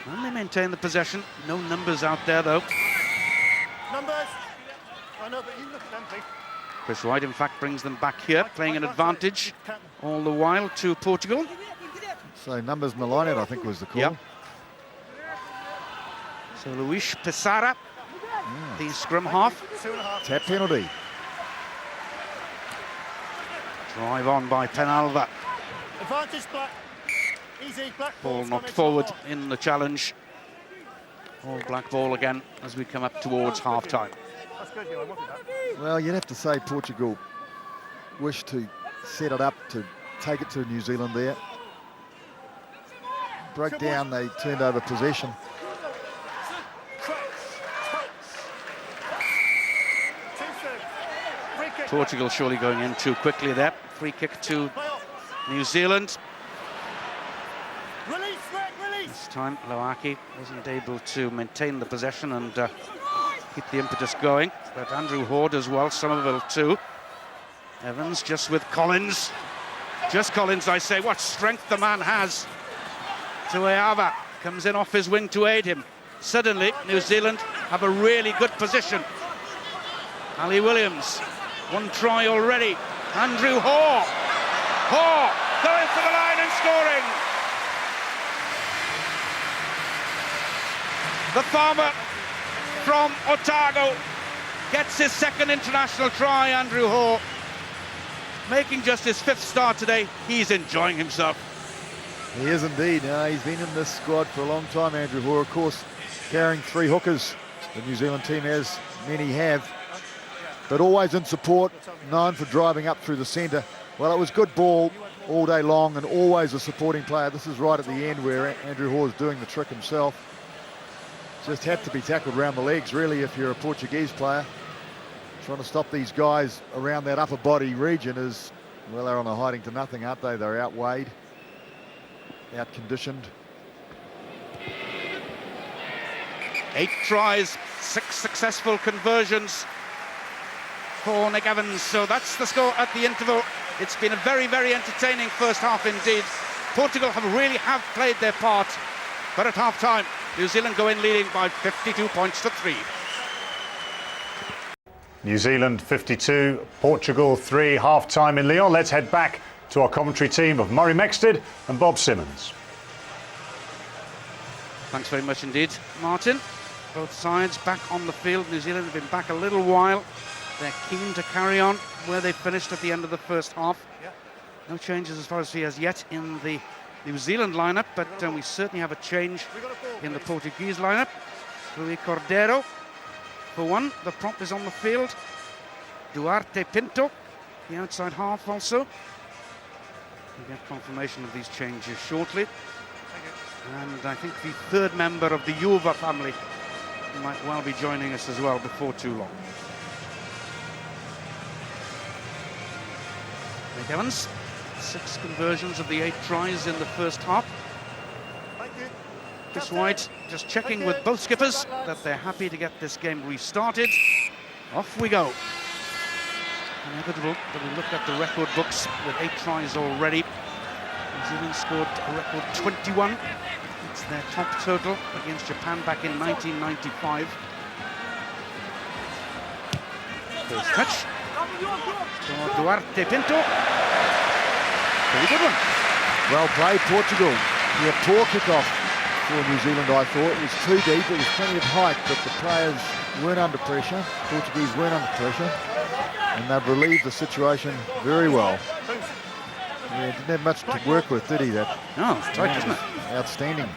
Speaker 1: And they maintain the possession. No numbers out there, though.
Speaker 3: Numbers. I know, but you look at them, please.
Speaker 1: Chris White, in fact, brings them back here, playing an advantage all the while to Portugal.
Speaker 2: So numbers in the line-out, I think, was the call.
Speaker 1: Yep. So Luis Pisara, the scrum half.
Speaker 2: Tap penalty.
Speaker 1: Drive on by Penalva.
Speaker 3: Advantage, Black. Easy, Black.
Speaker 1: Ball knocked forward in the challenge. All Black ball again as we come up towards half-time.
Speaker 3: That's good, I wanted that.
Speaker 2: Well, you'd have to say Portugal wished to set it up to take it to New Zealand there. Broke down, they turned over possession.
Speaker 1: Portugal surely going in too quickly there. Free kick to New Zealand. This time Loaki wasn't able to maintain the possession and keep the impetus going. But Andrew Hoard as well, Somerville too. Evans just with Collins. Just Collins, I say. What strength the man has. Tueava comes in off his wing to aid him. Suddenly, New Zealand have a really good position. Ali Williams, 1 try already. Andrew Hoare. Hoare going for the line and scoring. The farmer from Otago gets his 2nd international try, Andrew Hoare. Making just his 5th start today. He's enjoying himself.
Speaker 2: He is indeed. He's been in this squad for a long time, Andrew Hoare, of course, carrying 3 hookers. The New Zealand team, as many have, but always in support, known for driving up through the centre. Well, it was good ball all day long and always a supporting player. This is right at the end where Andrew Hoare is doing the trick himself. Just had to be tackled around the legs, really, if you're a Portuguese player. Trying to stop these guys around that upper body region is, well, they're on a hiding to nothing, aren't they? They're outweighed, out-conditioned.
Speaker 1: 8 tries, 6 successful conversions for Nick Evans. So that's the score at the interval. It's been a very, very entertaining first half indeed. Portugal really have played their part. But at half-time, New Zealand go in leading by 52 points to 3.
Speaker 4: New Zealand 52, Portugal 3, half-time in Lyon. Let's head back to our commentary team of Murray Mexted and Bob Simmons.
Speaker 1: Thanks very much indeed, Martin. Both sides back on the field. New Zealand have been back a little while. They're keen to carry on where they finished at the end of the first half. No changes as far as he has yet in the New Zealand lineup, but we certainly have a change in the Portuguese lineup. Rui Cordeiro, for one, the prop is on the field. Duarte Pinto, the outside half also. We'll get confirmation of these changes shortly. And I think the 3rd member of the Juva family might well be joining us as well before too long. Nick Evans, 6 conversions of the 8 tries in the first half.
Speaker 3: Thank you.
Speaker 1: Chris White just checking with both skippers that they're happy to get this game restarted. Off we go. Inevitable that we look at the record books with 8 tries already. New Zealand scored a record 21. It's their top total against Japan back in 1995. First touch. So Duarte Pinto. Very good one.
Speaker 2: Well played, Portugal. Yeah, poor kick-off for New Zealand, I thought. It was too deep, it was plenty of height, but the players weren't under pressure. Portuguese weren't under pressure. And they've relieved the situation very well. Yeah, didn't have much to work with, did he? That
Speaker 1: No, it's tight, isn't it?
Speaker 2: Outstanding.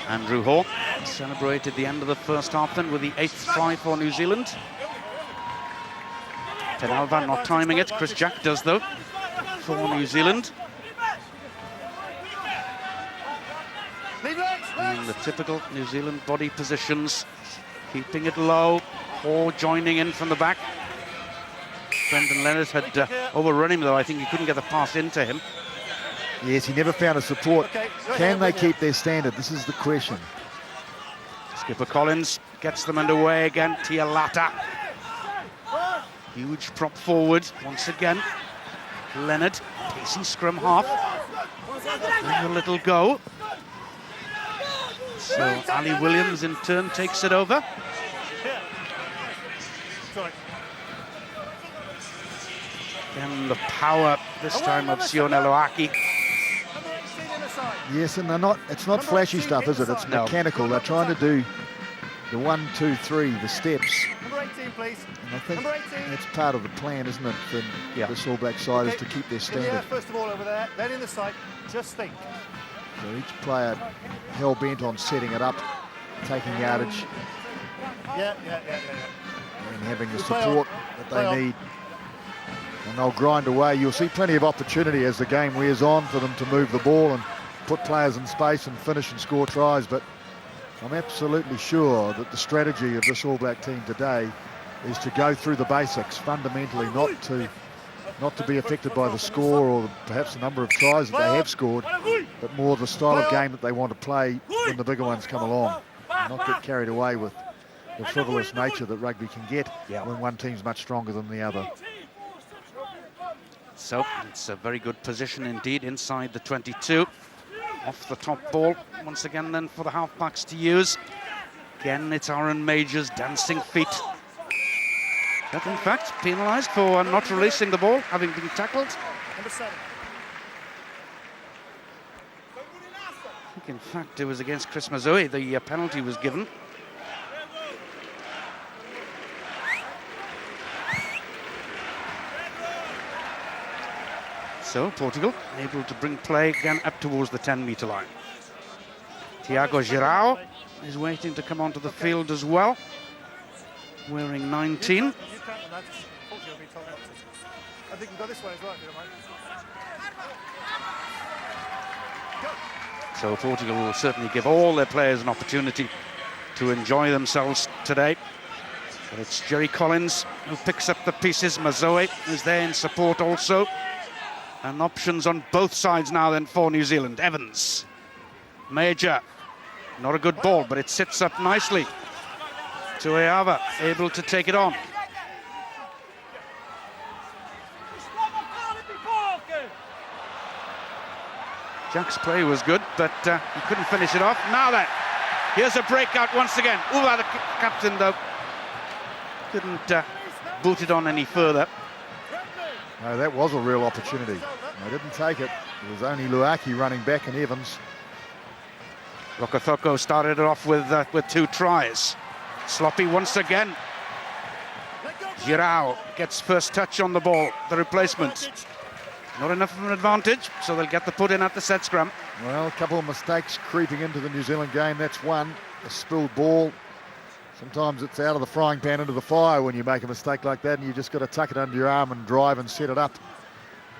Speaker 1: Andrew Hall celebrated the end of the first half then with the 8th try for New Zealand. Penalva not timing it. Chris Jack does though for New Zealand. And the typical New Zealand body positions, keeping it low, Hall joining in from the back. Brendan Leonard had overrun him though. I think he couldn't get the pass into him.
Speaker 2: Yes, he never found a support. Can they keep their standard? This is the question.
Speaker 1: Skipper Collins gets them underway again. Tialata. Huge prop forward once again. Leonard, pacey scrum half. And a little go. So Ali Williams in turn takes it over. And the power this time of Sione Loaki.
Speaker 2: Yes, and it's not flashy stuff, is it? It's mechanical. They're trying to do the 1, 2, 3, the steps.
Speaker 3: Number 18, please.
Speaker 2: And I think that's part of the plan, isn't it, for this All Black side, is to keep their standard.
Speaker 3: Yeah, first of all over there, then in the sight, just think.
Speaker 2: So each player hell-bent on setting it up, taking yardage,
Speaker 3: Yeah.
Speaker 2: and having the support that they need. And they'll grind away. You'll see plenty of opportunity as the game wears on for them to move the ball and put players in space and finish and score tries. But I'm absolutely sure that the strategy of this All Black team today is to go through the basics, fundamentally not to be affected by the score or perhaps the number of tries that they have scored, but more the style of game that they want to play when the bigger ones come along. And not get carried away with the frivolous nature that rugby can get when one team's much stronger than the other.
Speaker 1: So it's a very good position indeed inside the 22. Off the top ball once again then for the halfbacks to use. Again, it's Aaron Major's dancing feet. But in fact, penalised for not releasing the ball, having been tackled.
Speaker 3: Number 7.
Speaker 1: I think in fact it was against Chris Mazoe the penalty was given. So Portugal able to bring play again up towards the 10-metre line. Tiago Girao is waiting to come onto the field as well, wearing 19.
Speaker 3: You can't imagine. Portugal being told not to. I think we go this way as well, if you don't mind.
Speaker 1: So Portugal will certainly give all their players an opportunity to enjoy themselves today. But it's Jerry Collins who picks up the pieces. Mazoe is there in support also. And options on both sides now then for New Zealand. Evans, Major, not a good ball, but it sits up nicely. Tueava able to take it on. Jack's play was good, but he couldn't finish it off. Now then, here's a breakout once again. Uva, the captain, though, couldn't boot it on any further.
Speaker 2: No, that was a real opportunity. They didn't take it. It was only Luaki running back and Evans.
Speaker 1: Rokothoko started it off with 2 tries. Sloppy once again. Girao gets first touch on the ball, the replacement. Not enough of an advantage, so they'll get the put in at the set scrum.
Speaker 2: Well, a couple of mistakes creeping into the New Zealand game. That's one. A spilled ball. Sometimes it's out of the frying pan into the fire when you make a mistake like that, and you just got to tuck it under your arm and drive and set it up.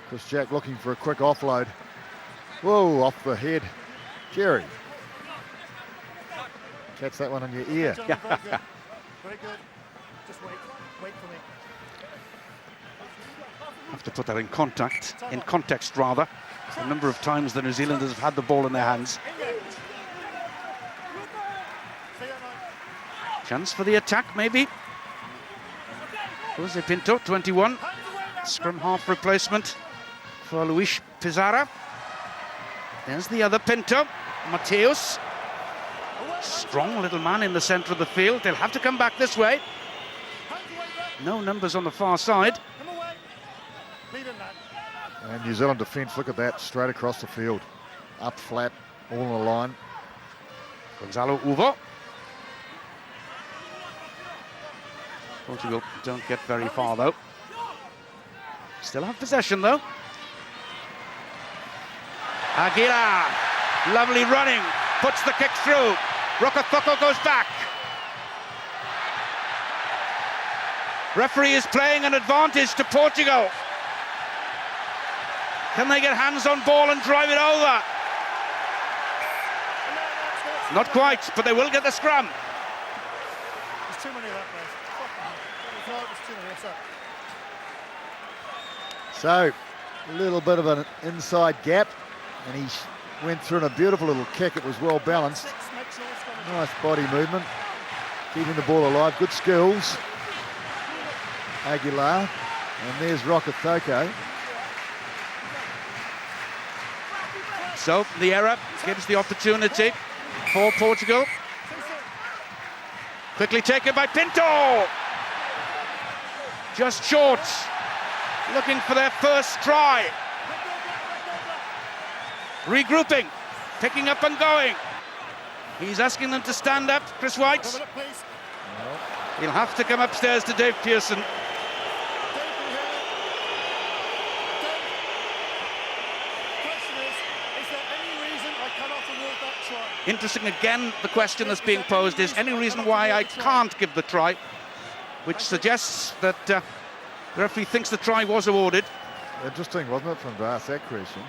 Speaker 2: Chris Jack looking for a quick offload. Whoa, off the head. Jerry. Catch that one on your ear.
Speaker 3: Very good. Very good. Just wait for me.
Speaker 1: Have to put that in context rather. The number of times the New Zealanders have had the ball in their hands. Chance for the attack, maybe. Jose Pinto, 21. Scrum half replacement for Luis Pizarra. There's the other Pinto, Mateus. Strong little man in the centre of the field. They'll have to come back this way. No numbers on the far side.
Speaker 2: And New Zealand defence, look at that, straight across the field. Up flat, all in a line.
Speaker 1: Gonzalo Uvo. Portugal don't get very far though. Still have possession though. Aguilar, lovely running, puts the kick through. Rokotoko goes back. Referee is playing an advantage to Portugal. Can they get hands on ball and drive it over? Not quite, but they will get the scrum.
Speaker 3: There's too many of that,
Speaker 2: So, a little bit of an inside gap, and he went through in a beautiful little kick. It was well balanced. Nice body movement, keeping the ball alive, good skills. Aguilar, and there's Rokotoko.
Speaker 1: So the error gives the opportunity for Portugal. Quickly taken by Pinto. Just short. Looking for their first try. Regrouping. Picking up and going. He's asking them to stand up, Chris White. He'll have to come upstairs to Dave Pearson. Interesting again, the question that's being posed is any reason why I can't give the try, which suggests that the referee thinks the try was awarded.
Speaker 2: Interesting, wasn't it, from to ask that question?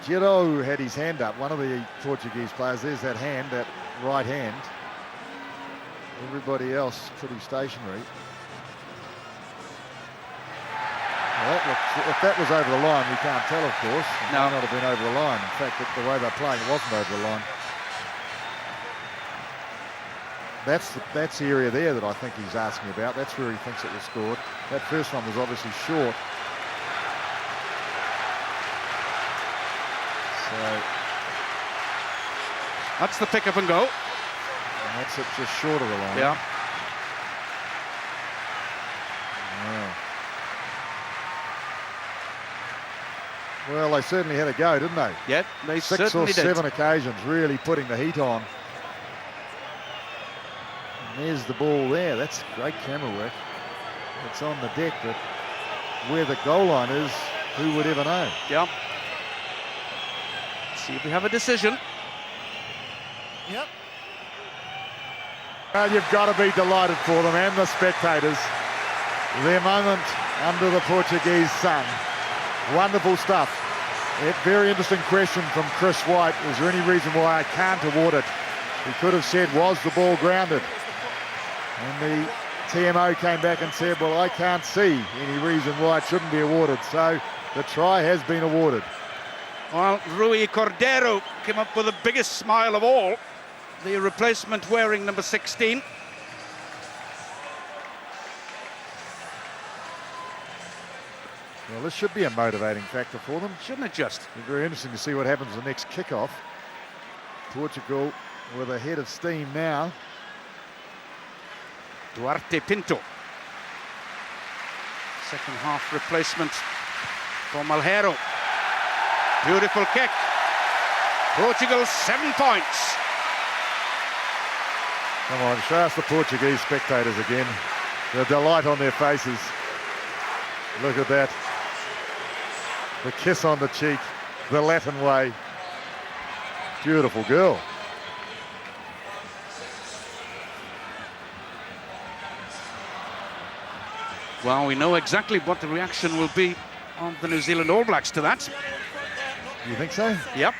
Speaker 2: Giro had his hand up, one of the Portuguese players. There's that hand, that right hand. Everybody else pretty stationary. Well, if that was over the line, we can't tell, of course. It
Speaker 1: No.
Speaker 2: might not have been over the line. In fact, the way they're playing, it wasn't over the line. That's the area there that I think he's asking about. That's where he thinks it was scored. That first one was obviously short. So
Speaker 1: That's the pick up and go.
Speaker 2: and that's it, just short of the line.
Speaker 1: Yeah.
Speaker 2: Wow. Well, they certainly had a go, didn't they?
Speaker 1: Yeah, they
Speaker 2: 6 or
Speaker 1: certainly
Speaker 2: 7
Speaker 1: did.
Speaker 2: occasions, really putting the heat on. And there's the ball there. That's great camera work. It's on the deck, but where the goal line is, who would ever know?
Speaker 1: Yeah. See if we have a decision.
Speaker 3: Yep.
Speaker 2: Well, you've got to be delighted for them and the spectators. Their moment under the Portuguese sun. Wonderful stuff. A very interesting question from Chris White. Is there any reason why I can't award it? He could have said, was the ball grounded? And the TMO came back and said, well, I can't see any reason why it shouldn't be awarded. So the try has been awarded.
Speaker 1: Well, Rui Cordeiro came up with the biggest smile of all. The replacement wearing number 16.
Speaker 2: Well, this should be a motivating factor for them.
Speaker 1: Shouldn't it just?
Speaker 2: It'll be very interesting to see what happens the next kickoff. Portugal with a head of steam now.
Speaker 1: Duarte Pinto. Second half replacement for Malheiro. Beautiful kick. Portugal 7 points.
Speaker 2: Come on, show us the Portuguese spectators again. The delight on their faces. Look at that. The kiss on the cheek, the Latin way. Beautiful girl.
Speaker 1: Well, we know exactly what the reaction will be of the New Zealand All Blacks to that.
Speaker 2: You think so?
Speaker 1: Yep.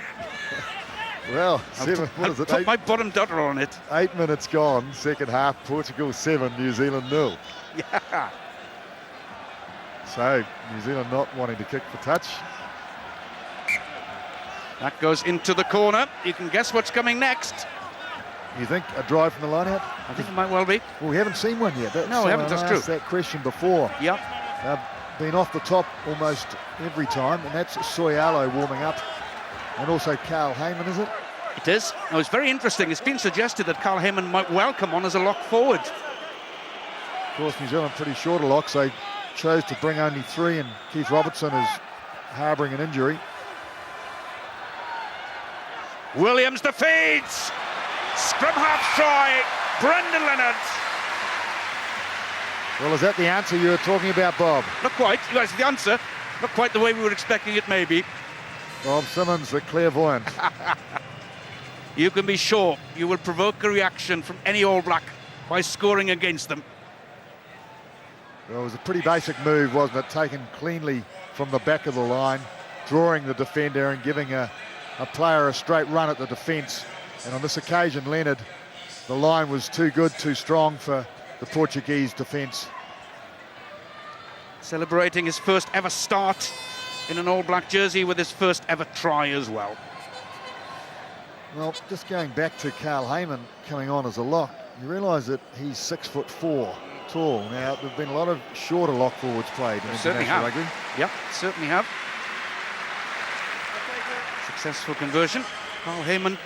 Speaker 2: Well, what is it?
Speaker 1: Put my bottom dollar on it.
Speaker 2: 8 minutes gone, second half, Portugal 7, New Zealand 0.
Speaker 1: Yeah.
Speaker 2: So New Zealand not wanting to kick for touch.
Speaker 1: That goes into the corner. You can guess what's coming next.
Speaker 2: You think a drive from the line out?
Speaker 1: I think it might well be.
Speaker 2: Well, we haven't seen one yet.
Speaker 1: No, we haven't, that's true.
Speaker 2: I asked that question before.
Speaker 1: Yep.
Speaker 2: Been off the top almost every time, and that's Soyalo warming up. And also Carl Heyman, is it?
Speaker 1: It is. Oh, it's very interesting. It's been suggested that Carl Heyman might well come on as a lock forward.
Speaker 2: Of course, New Zealand pretty short of locks. They chose to bring only 3, and Keith Robertson is harbouring an injury.
Speaker 1: Williams defeats. Scrum half try. Brendan Leonard.
Speaker 2: Well, is that the answer you were talking about, Bob?
Speaker 1: Not quite. That's the answer. Not quite the way we were expecting it, maybe.
Speaker 2: Bob Simmons, the clairvoyant.
Speaker 1: You can be sure you will provoke a reaction from any All Black by scoring against them.
Speaker 2: Well, it was a pretty basic move, wasn't it? Taken cleanly from the back of the line, drawing the defender and giving a player a straight run at the defence. And on this occasion, Leonard, the line was too good, too strong for the Portuguese defence.
Speaker 1: Celebrating his first ever start in an All Black jersey with his first ever try as well.
Speaker 2: Well, just going back to Carl Heyman coming on as a lock, you realise that he's 6'4" tall. Now, there've been a lot of shorter lock forwards played in international rugby.
Speaker 1: Yep, certainly have. Successful conversion. Carl Heyman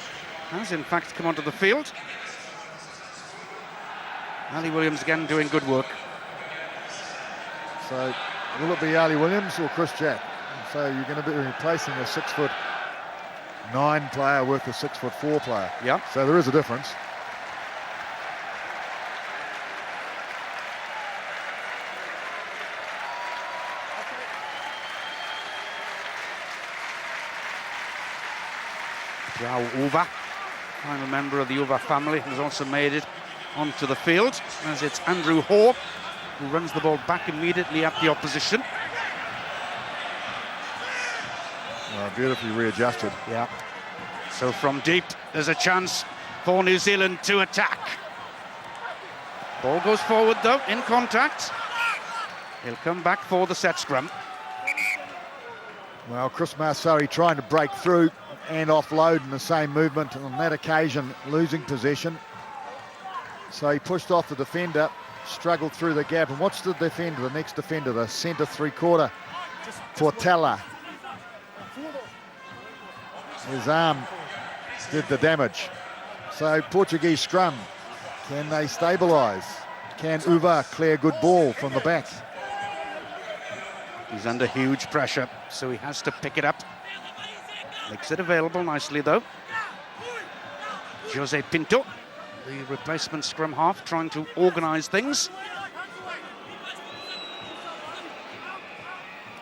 Speaker 1: has in fact come onto the field. Ali Williams again doing good work.
Speaker 2: So, will it be Ali Williams or Chris Jack? So you're going to be replacing a 6'9" player with a 6'4" player.
Speaker 1: Yeah.
Speaker 2: So there is a difference.
Speaker 1: Joao Uva, final member of the Uva family, has also made it onto the field, as it's Andrew Hoare who runs the ball back immediately at the opposition.
Speaker 2: Beautifully readjusted.
Speaker 1: Yeah. So from deep, there's a chance for New Zealand to attack. Ball goes forward though, in contact. He'll come back for the set scrum.
Speaker 2: Well, Chris Marsari trying to break through and offload in the same movement, and on that occasion losing possession. So he pushed off the defender, struggled through the gap, and what's the defender, the next defender, the centre three-quarter, Portela. His arm did the damage. So Portuguese scrum, can they stabilise? Can Uva clear good ball from the back?
Speaker 1: He's under huge pressure, so he has to pick it up. Makes it available nicely though. Jose Pinto, the replacement scrum half, trying to organise things.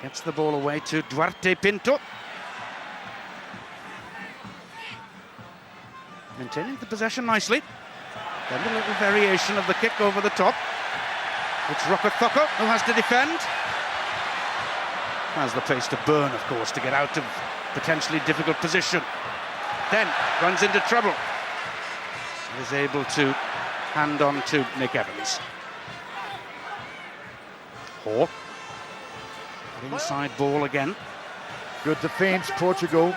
Speaker 1: Gets the ball away to Duarte Pinto. Maintaining the possession nicely. Then a little variation of the kick over the top. It's Rokotoko who has to defend. Has the pace to burn, of course, to get out of potentially difficult position. Then runs into trouble. Is able to hand on to Nick Evans. Hoare. Inside ball again.
Speaker 2: Good defence, Portugal.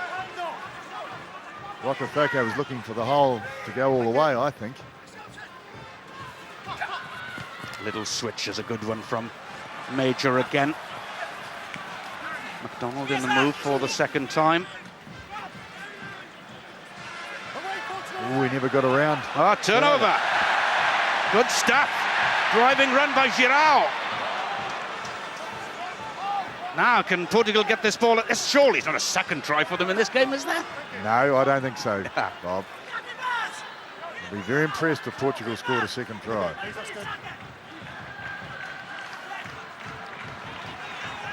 Speaker 2: Rokotoko was looking for the hole to go all the way, I think.
Speaker 1: Little switch is a good one from Major again. McDonald in the move for the second time.
Speaker 2: Oh, he never got around.
Speaker 1: Turnover. Good stuff. Driving run by Girao. Now, can Portugal get this ball? Surely it's not a second try for them in this game, is there?
Speaker 2: No, I don't think so, Bob. I'll be very impressed if Portugal scored a second try.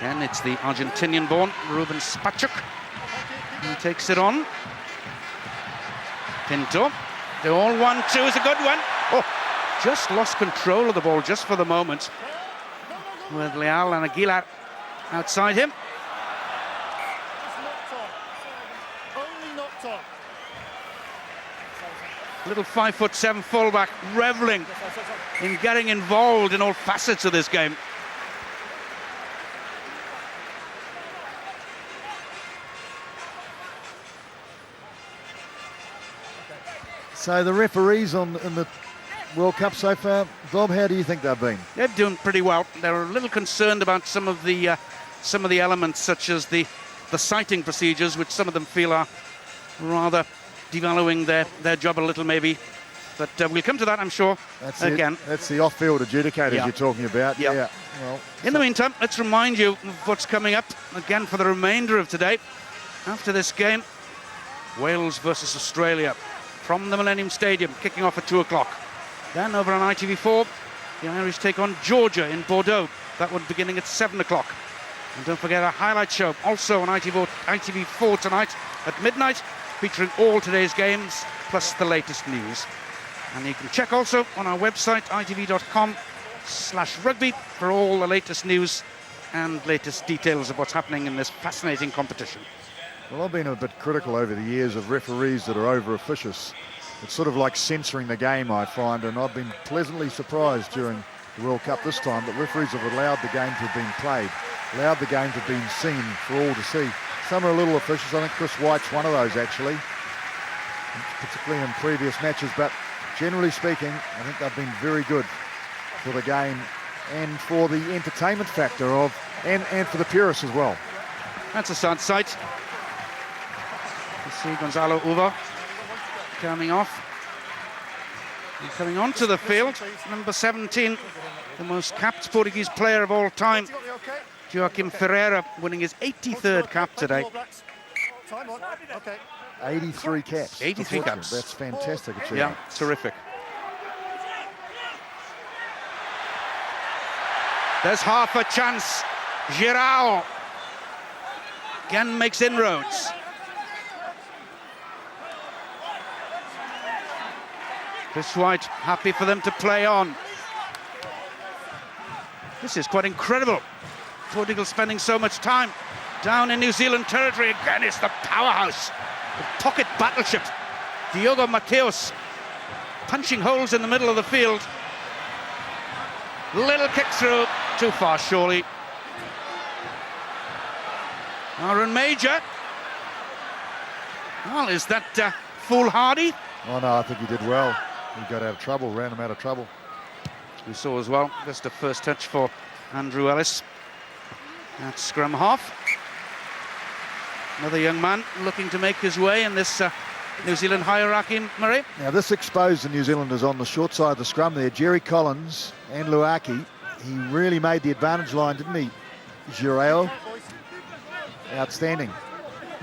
Speaker 1: And it's the Argentinian-born Ruben Spacek who takes it on. Pinto. The all 1-2 is a good one. Oh, just lost control of the ball just for the moment. With Leal and Aguilar outside him. Little 5'7" fullback reveling in getting involved in all facets of this game.
Speaker 2: So the referees in the World Cup so far, Bob, how do you think they've been?
Speaker 1: They're doing pretty well. They're a little concerned about some of the elements, such as the sighting procedures, which some of them feel are rather devaluing their job a little, maybe. But we'll come to that, I'm sure.
Speaker 2: That's
Speaker 1: again.
Speaker 2: That's the off-field adjudicators you're talking about.
Speaker 1: Yeah.
Speaker 2: Well,
Speaker 1: in the meantime, let's remind you of what's coming up again for the remainder of today. After this game, Wales versus Australia from the Millennium Stadium, kicking off at 2 o'clock. Then over on ITV4, the Irish take on Georgia in Bordeaux. That one beginning at 7 o'clock. And don't forget our highlight show, also on ITV4 tonight at midnight, featuring all today's games, plus the latest news. And you can check also on our website, itv.com/rugby, for all the latest news and latest details of what's happening in this fascinating competition.
Speaker 2: Well, I've been a bit critical over the years of referees that are over-officious. It's sort of like censoring the game, I find, and I've been pleasantly surprised during the World Cup this time that referees have allowed the game to have been played, allowed the game to have been seen for all to see. Some are a little officious. I think Chris White's one of those, actually, particularly in previous matches, but generally speaking, I think they've been very good for the game and for the entertainment factor and for the purists as well.
Speaker 1: That's a sad sight. You see Gonzalo Uva coming off. And coming onto the field, number 17, the most capped Portuguese player of all time, Joaquim Ferreira, winning his 83rd cap today.
Speaker 2: 83 caps.
Speaker 1: 83 caps.
Speaker 2: That's fantastic achievement.
Speaker 1: Yeah, terrific. There's half a chance. Girao again makes inroads. Chris White happy for them to play on. This is quite incredible. Portugal spending so much time down in New Zealand territory. Again, it's the powerhouse, the pocket battleship. Diogo Mateus punching holes in the middle of the field. Little kick through, too far surely. Aaron Major. Well, is that foolhardy?
Speaker 2: Oh no, I think he did well. He got out of trouble, ran him out of trouble.
Speaker 1: We saw as well, just a first touch for Andrew Ellis at scrum half. Another young man looking to make his way in this New Zealand hierarchy, Murray.
Speaker 2: Now this exposed the New Zealanders on the short side of the scrum there. Jerry Collins and Luaki. He really made the advantage line, didn't he? Girao, outstanding.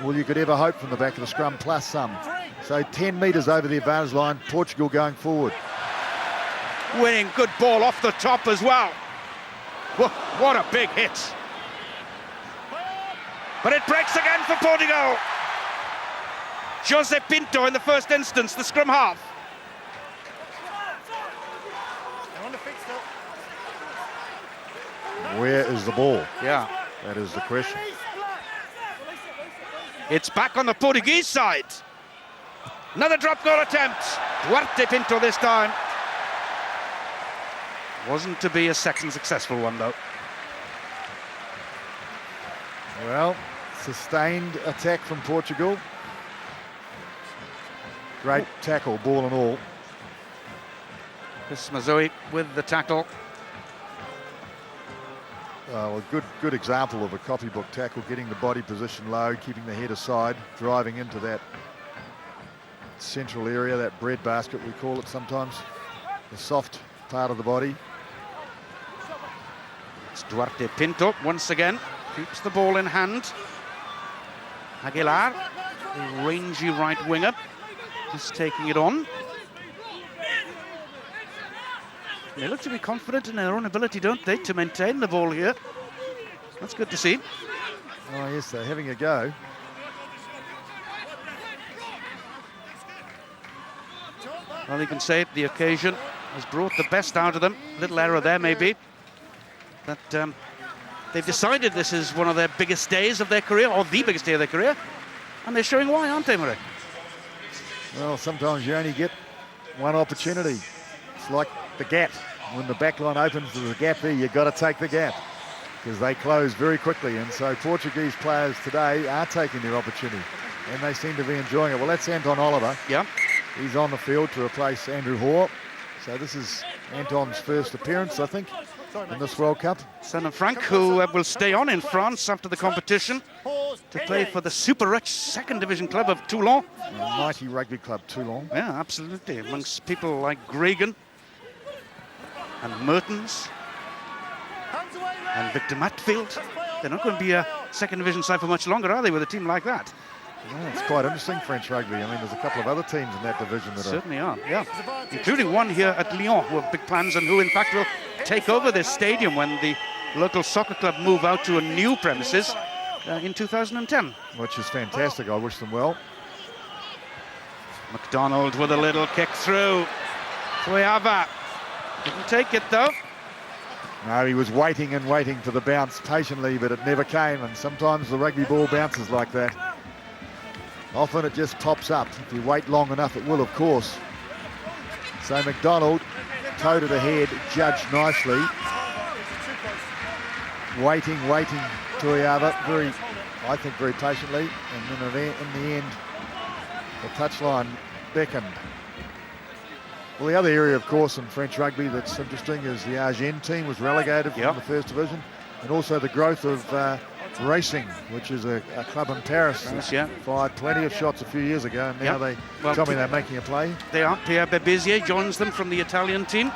Speaker 2: All you could ever hope from the back of the scrum, plus some. So 10 metres over the advantage line, Portugal going forward.
Speaker 1: Winning, good ball off the top as well. What a big hit. But it breaks again for Portugal. Jose Pinto in the first instance, the scrum half.
Speaker 2: Where is the ball?
Speaker 1: Yeah.
Speaker 2: That is the question.
Speaker 1: It's back on the Portuguese side. Another drop goal attempt. Duarte Pinto this time. Wasn't to be a second successful one, though.
Speaker 2: Well, sustained attack from Portugal. Great tackle, ball and all.
Speaker 1: Chris Mazoe with the tackle.
Speaker 2: Well, a good example of a copybook tackle, getting the body position low, keeping the head aside, driving into that central area, that breadbasket we call it sometimes, the soft part of the body.
Speaker 1: It's Duarte Pinto once again, keeps the ball in hand. Aguilar, the rangy right winger, just taking it on. They look to be confident in their own ability, don't they, to maintain the ball here. That's good to see.
Speaker 2: Oh yes, they're having a go.
Speaker 1: Well, you can say the occasion has brought the best out of them. Little error there, maybe. But they've decided this is one of their biggest days of their career, or the biggest day of their career. And they're showing why, aren't they, Murray?
Speaker 2: Well, sometimes you only get one opportunity. It's like the gap. When the back line opens, there's a gap there, you've got to take the gap because they close very quickly. And so Portuguese players today are taking their opportunity and they seem to be enjoying it. Well, that's Anton Oliver.
Speaker 1: Yeah.
Speaker 2: He's on the field to replace Andrew Hoare. So this is Anton's first appearance, I think, in this World Cup.
Speaker 1: Son of Frank, who will stay on in France after the competition to play for the super rich second division club of Toulon.
Speaker 2: A mighty rugby club, Toulon.
Speaker 1: Yeah, absolutely. Amongst people like Gregan and Mertens and Victor Matfield. They're not going to be a second division side for much longer, are they, with a team like that?
Speaker 2: Yeah, it's quite interesting, French rugby. I mean, there's a couple of other teams in that division that
Speaker 1: certainly are, yeah. Including one here at Lyon, who have big plans and who, in fact, will take over this stadium when the local soccer club move out to a new premises in 2010.
Speaker 2: Which is fantastic. I wish them well.
Speaker 1: McDonald with a little kick through. Tuiava didn't take it, though.
Speaker 2: No, he was waiting and waiting for the bounce patiently, but it never came. And sometimes the rugby ball bounces like that. Often it just pops up. If you wait long enough, it will, of course. So McDonald towed it ahead, judged nicely. Waiting, Tuiava, I think very patiently. And then in the end, the touchline beckoned. Well, the other area, of course, in French rugby that's interesting is the Argent team was relegated from the first division. And also the growth of Racing, which is a club in Paris. Fired plenty of shots a few years ago, and now they tell me they're making a play.
Speaker 1: They are. Pierre Bebezier joins them from the Italian team.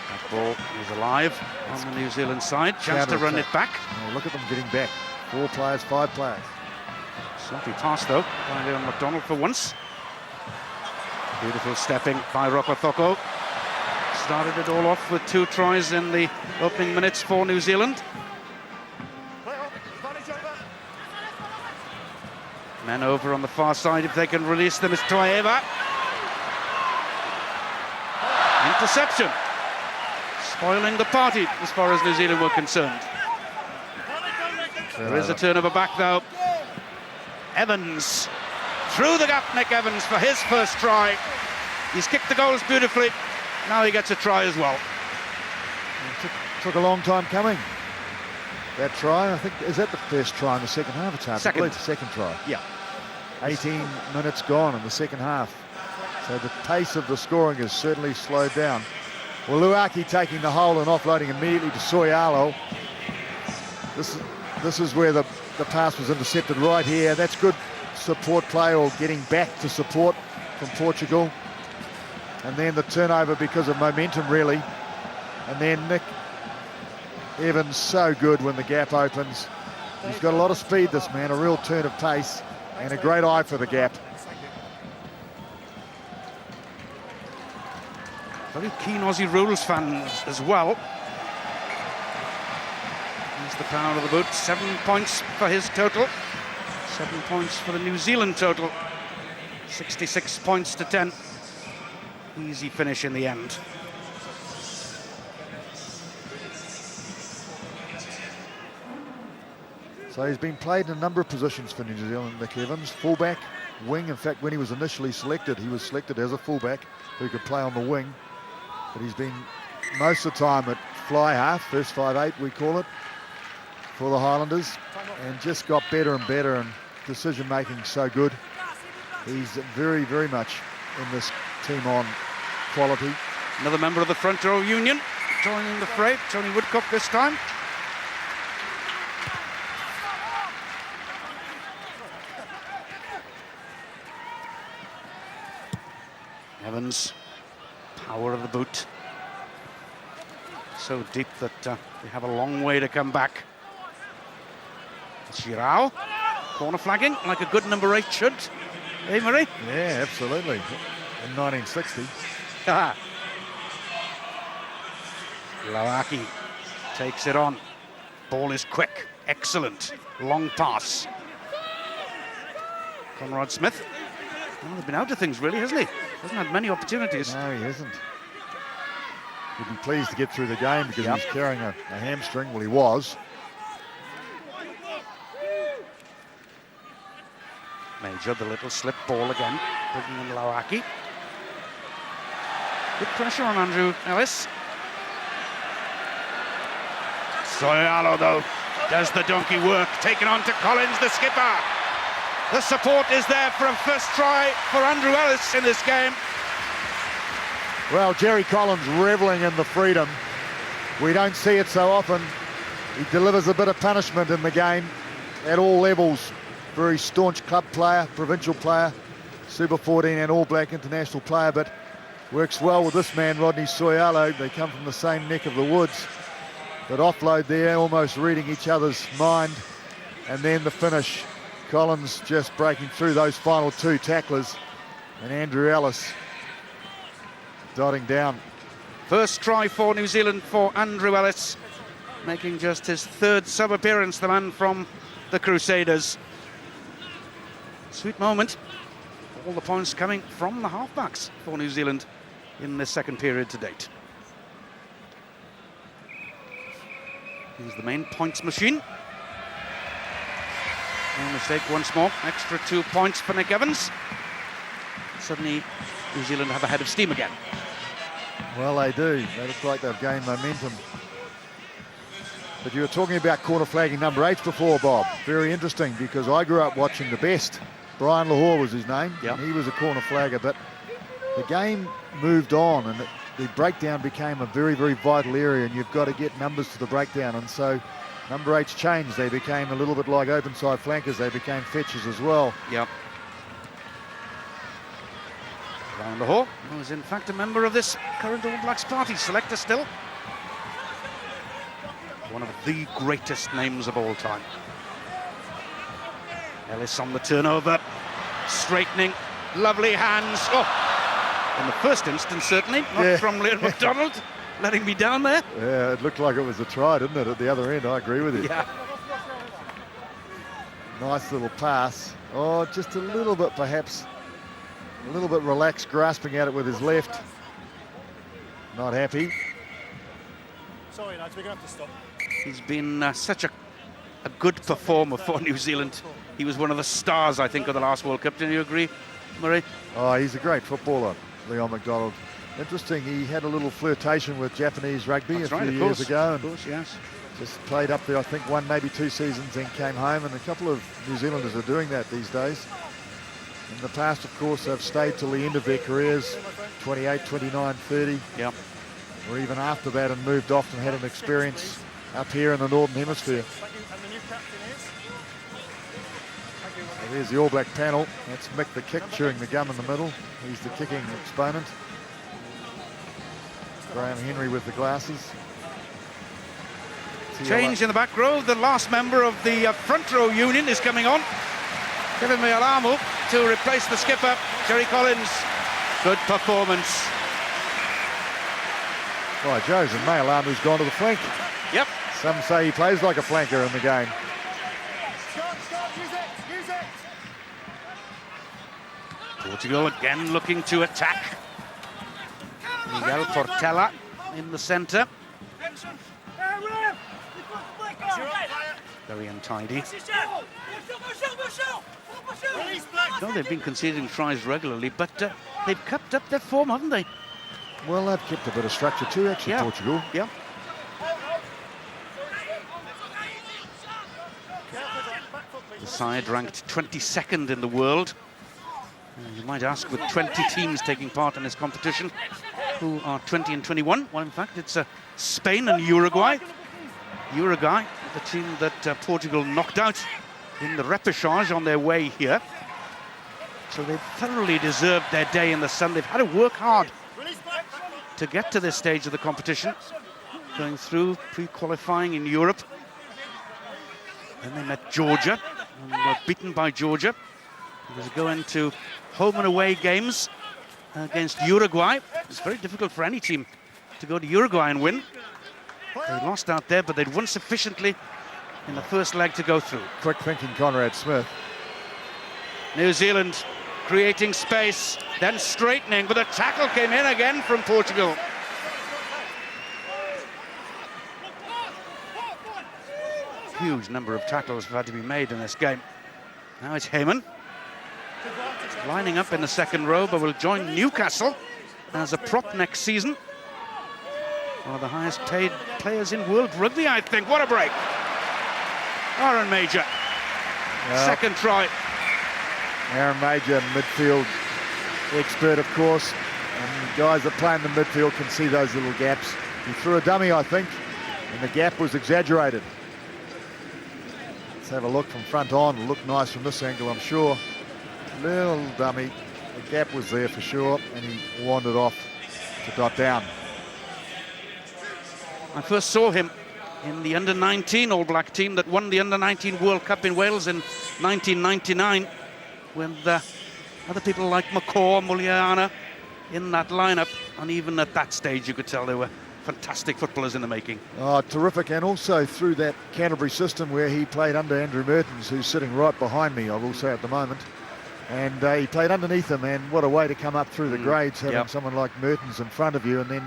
Speaker 1: That ball is alive on the New Zealand side. Chance to run it back.
Speaker 2: Oh, look at them getting back. 4 players, 5 players.
Speaker 1: Sloppy pass, though, by Leon McDonald for once. Beautiful stepping by Rokotoko. Started it all off with 2 tries in the opening minutes for New Zealand. Men over on the far side, if they can release them, is Tuiava. Interception. Spoiling the party as far as New Zealand were concerned. There is a turnover back, though. Evans. Through the gap, Nick Evans for his first try. He's kicked the goals beautifully. Now he gets a try as well.
Speaker 2: It took a long time coming. That try, I think, is that the first try in the second half? It's hard to believe, the second try.
Speaker 1: Yeah.
Speaker 2: 18 minutes gone in the second half. So the pace of the scoring has certainly slowed down. Well, Luaki taking the hole and offloading immediately to Soyalo. This is where the pass was intercepted right here. That's good support play, or getting back to support from Portugal. And then the turnover because of momentum, really. And then Nick Evans, so good when the gap opens. He's got a lot of speed, this man, a real turn of pace and a great eye for the gap.
Speaker 1: Very keen Aussie rules fans as well. Here's the power of the boot. 7 points for his total. 7 points for the New Zealand total. 66 points to 10. Easy finish in the end.
Speaker 2: So he's been played in a number of positions for New Zealand, Nick Evans. Fullback, wing. In fact, when he was initially selected, he was selected as a fullback who could play on the wing. But he's been most of the time at fly half, first 5'8" we call it, for the Highlanders, and just got better and better, and decision making so good. He's very, very much in this team on quality.
Speaker 1: Another member of the front row union joining the fray, Tony Woodcock this time. Evans, power of the boot. So deep that they have a long way to come back. Girao, corner flagging like a good number 8 should. Hey, Murray?
Speaker 2: Yeah, absolutely. In 1960.
Speaker 1: Lawaki takes it on. Ball is quick, excellent. Long pass. Conrad Smith. Well, they've been out of things, really, hasn't he? Hasn't had many opportunities.
Speaker 2: No, he hasn't. He'd be pleased to get through the game because he's carrying a hamstring. Well, he was.
Speaker 1: Major, the little slip ball again, bringing in Lawaki. Good pressure on Andrew Ellis. Soyalo, though, Does the donkey work? Taken on to Collins, the skipper. The support is there for a first try for Andrew Ellis in this game.
Speaker 2: Well, Jerry Collins reveling in the freedom. We don't see it so often. He delivers a bit of punishment in the game at all levels. Very staunch club player, provincial player, Super 14 and All Black international player, but works well with this man, Rodney Soyalo. They come from the same neck of the woods. But offload there, almost reading each other's mind. And then the finish. Collins just breaking through those final two tacklers. And Andrew Ellis dotting down.
Speaker 1: First try for New Zealand for Andrew Ellis, making just his third sub-appearance, the man from the Crusaders. Sweet moment. All the points coming from the halfbacks for New Zealand in the second period to date. Here's the main points machine. No mistake once more. Extra 2 points for Nick Evans. Suddenly, New Zealand have a head of steam again.
Speaker 2: Well, they do. They look like they've gained momentum. But you were talking about corner flagging number 8 before, Bob. Very interesting, because I grew up watching the best. Brian Lahore was his name.
Speaker 1: Yep.
Speaker 2: And he was a corner flagger, but the game moved on and the breakdown became a very, very vital area, and you've got to get numbers to the breakdown. And so number 8's changed. They became a little bit like open side flankers. They became fetchers as well.
Speaker 1: Yep. Brian Lahore was in fact a member of this current All Blacks party, selector still. One of the greatest names of all time. Ellis on the turnover, straightening, lovely hands. Oh, in the first instance certainly, not from Liam McDonald, letting me down there.
Speaker 2: Yeah, it looked like it was a try, didn't it, at the other end? I agree with you.
Speaker 1: Yeah.
Speaker 2: Nice little pass. Oh, just a little bit perhaps. A little bit relaxed, grasping at it with his left. Not happy.
Speaker 3: Sorry, lads, we're going to have to stop.
Speaker 1: He's been such a good performer for New Zealand. He was one of the stars, I think, of the last World Cup. Do you agree, Murray?
Speaker 2: Oh, he's a great footballer, Leon McDonald. Interesting, he had a little flirtation with Japanese rugby a few years ago.
Speaker 1: Of course, yes.
Speaker 2: Just played up there, I think, 1, maybe 2 seasons, then came home. And a couple of New Zealanders are doing that these days. In the past, of course, they've stayed till the end of their careers, 28, 29, 30.
Speaker 1: Yep.
Speaker 2: Or even after that, and moved off and had an experience up here in the Northern Hemisphere. So there's the All Black panel. That's Mick the kick, chewing the gum in the middle. He's the kicking exponent. Graham Henry with the glasses.
Speaker 1: Change in the back row. The last member of the front row union is coming on. Kevin Mealamu to replace the skipper, Jerry Collins. Good performance.
Speaker 2: Right, Joes, and Mealamu's gone to the flank.
Speaker 1: Yep.
Speaker 2: Some say he plays like a flanker in the game.
Speaker 3: Use it.
Speaker 1: Portugal again looking to attack. Miguel Portela in the centre. Very untidy. No, they've been conceding tries regularly, but they've kept up their form, haven't they?
Speaker 2: Well, they've kept a bit of structure too, actually,
Speaker 1: Yeah.
Speaker 2: Portugal.
Speaker 1: Yeah. The side ranked 22nd in the world. And you might ask, with 20 teams taking part in this competition, who are 20 and 21. Well, in fact, it's Spain and Uruguay. Uruguay, the team that Portugal knocked out in the repechage on their way here. So they've thoroughly deserved their day in the sun. They've had to work hard to get to this stage of the competition, going through pre-qualifying in Europe. Then they met Georgia and were beaten by Georgia. They go into home and away games against Uruguay. It's very difficult for any team to go to Uruguay and win. They lost out there, but they'd won sufficiently in the first leg to go through.
Speaker 2: Quick thinking Conrad Smith.
Speaker 1: New Zealand creating space, then straightening, but a tackle came in again from Portugal. Huge number of tackles have had to be made in this game. Now it's Heyman, lining up in the second row, but will join Newcastle as a prop next season. One of the highest paid players in world rugby, I think. What a break. Aaron Major, second try.
Speaker 2: Aaron Major, midfield expert, of course. And the guys that play in the midfield can see those little gaps. He threw a dummy, I think, and the gap was exaggerated. Let's have a look from front on. It'll look nice from this angle, I'm sure. Little dummy. The gap was there for sure, and he wandered off to dot down.
Speaker 1: I first saw him in the under-19 All Black team that won the under-19 World Cup in Wales in 1999, with other people like McCaw, Muliana in that lineup, and even at that stage you could tell they were fantastic footballers in the making.
Speaker 2: Oh, terrific, and also through that Canterbury system where he played under Andrew Mertens, who's sitting right behind me, I will say at the moment. And he played underneath him, and what a way to come up through the grades, having someone like Mertens in front of you, and then,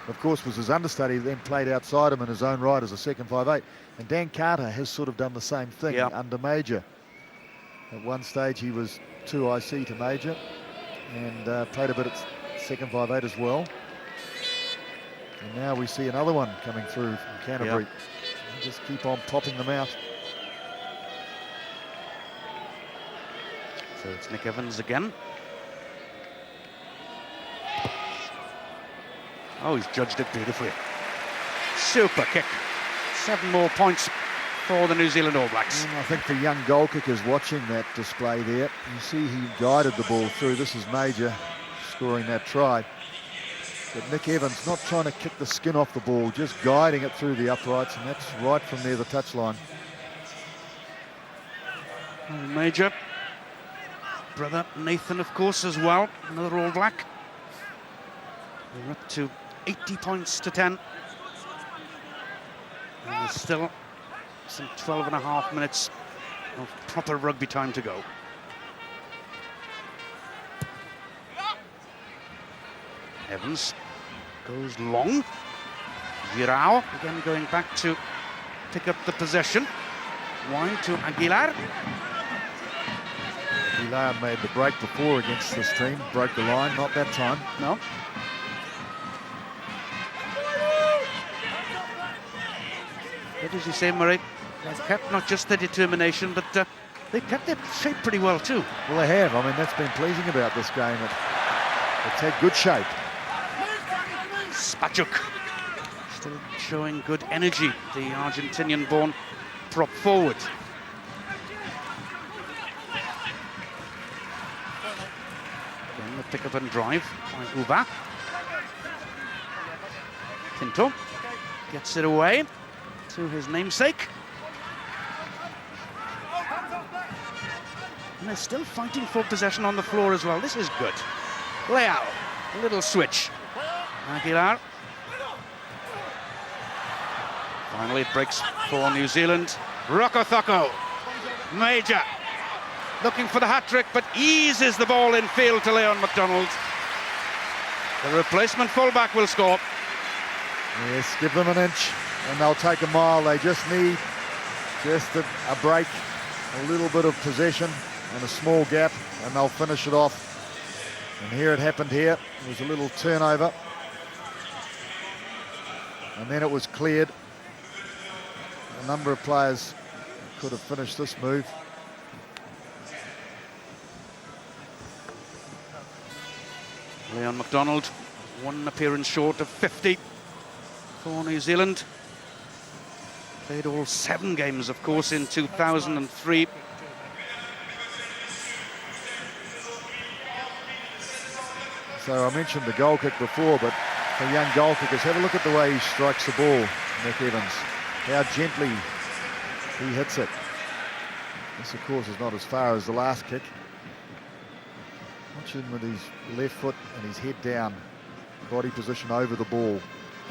Speaker 2: of course, was his understudy, then played outside him in his own right as a second 5'8". And Dan Carter has sort of done the same thing under Major. At one stage, he was 2 IC to Major, and played a bit at second 5'8" as well. And now we see another one coming through from Canterbury. And just keep on popping them out.
Speaker 1: So it's Nick Evans again. Oh, he's judged it beautifully. Super kick. 7 more points for the New Zealand All Blacks.
Speaker 2: And I think for young goal kickers watching that display there, you see he guided the ball through. This is Major scoring that try. But Nick Evans not trying to kick the skin off the ball, just guiding it through the uprights, and that's right from near the touchline.
Speaker 1: Major, brother Nathan, of course, as well, another All Black. We're up to 80 points to 10. And there's still some 12.5 minutes of proper rugby time to go. Evans goes long. Girao again going back to pick up the possession. Wide to Aguilar.
Speaker 2: Aguilar made the break before against this team, broke the line, not that time.
Speaker 1: No. But as you say, Murray, they've kept not just their determination, but they've kept their shape pretty well too.
Speaker 2: Well, they have. I mean, that's been pleasing about this game. It's had good shape.
Speaker 1: Spachuk still showing good energy, the Argentinian-born prop forward. Then the pick up and drive by Uva. Pinto gets it away to his namesake. And they're still fighting for possession on the floor as well. This is good. Leao, a little switch. Aguilar. Finally it breaks for New Zealand. Rokocoko. Major looking for the hat-trick, but eases the ball in field to Leon McDonald. The replacement fullback will score.
Speaker 2: Yes, give them an inch and they'll take a mile. They just need just a break, a little bit of possession and a small gap, and they'll finish it off. And here it happened here. It was a little turnover. And then it was cleared. A number of players could have finished this move.
Speaker 1: Leon McDonald, one appearance short of 50 for New Zealand. Played all 7 games, of course, in 2003.
Speaker 2: So I mentioned the goal kick before, but for young goal kickers, have a look at the way he strikes the ball, Nick Evans. How gently he hits it. This, of course, is not as far as the last kick. Watch him with his left foot and his head down. Body position over the ball.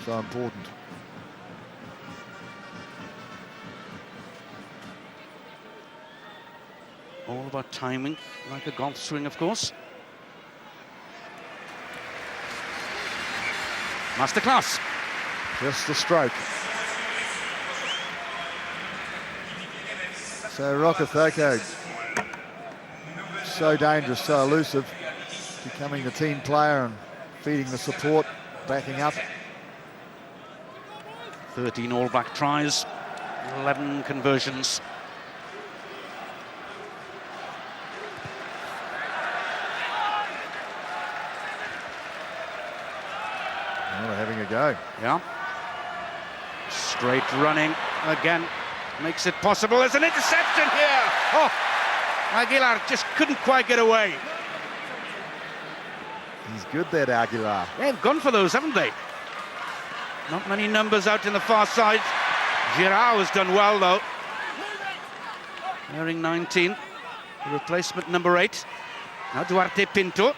Speaker 2: So important.
Speaker 1: All about timing, like a golf swing, of course. Masterclass.
Speaker 2: Just the stroke. So Rokocoko, so dangerous, so elusive, becoming the team player and feeding the support, backing up.
Speaker 1: 13 All Black tries, 11 conversions
Speaker 2: go.
Speaker 1: Yeah. Straight running again. Makes it possible. There's an interception here. Oh, Aguilar just couldn't quite get away.
Speaker 2: He's good, that Aguilar.
Speaker 1: They've gone for those, haven't they? Not many numbers out in the far side. Girard has done well, though. Wearing 19. The replacement number 8. Now Duarte Pinto.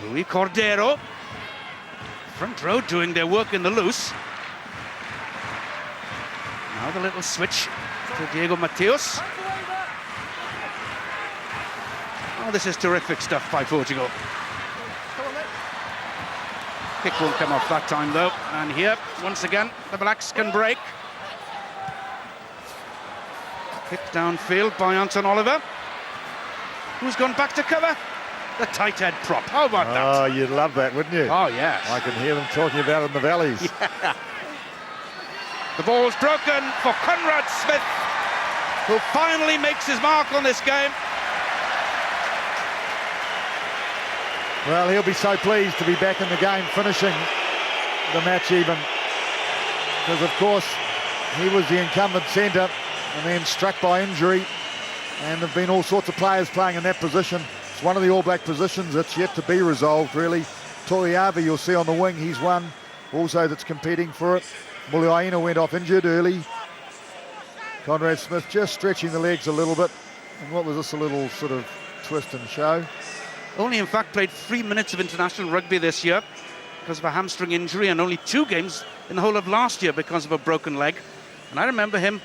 Speaker 1: Rui Cordero. Front row doing their work in the loose. Now the little switch to Diego Mateos. Oh, this is terrific stuff by Portugal. Kick won't come off that time, though. And here, once again, the Blacks can break. Kick downfield by Anton Oliver. Who's gone back to cover? The tight head prop. How about that?
Speaker 2: Oh, you'd love that, wouldn't you?
Speaker 1: Oh, yes.
Speaker 2: I can hear them talking about it in the valleys.
Speaker 1: Yeah. The ball's broken for Conrad Smith, who finally makes his mark on this game.
Speaker 2: Well, he'll be so pleased to be back in the game, finishing the match even. Because, of course, he was the incumbent centre and then struck by injury. And there have been all sorts of players playing in that position. It's one of the All Black positions that's yet to be resolved, really. Toriava, you'll see on the wing, he's one also that's competing for it. Muliaina went off injured early. Conrad Smith just stretching the legs a little bit. And what was this, a little sort of twist and show?
Speaker 1: Only, in fact, played 3 minutes of international rugby this year because of a hamstring injury, and only 2 games in the whole of last year because of a broken leg. And I remember him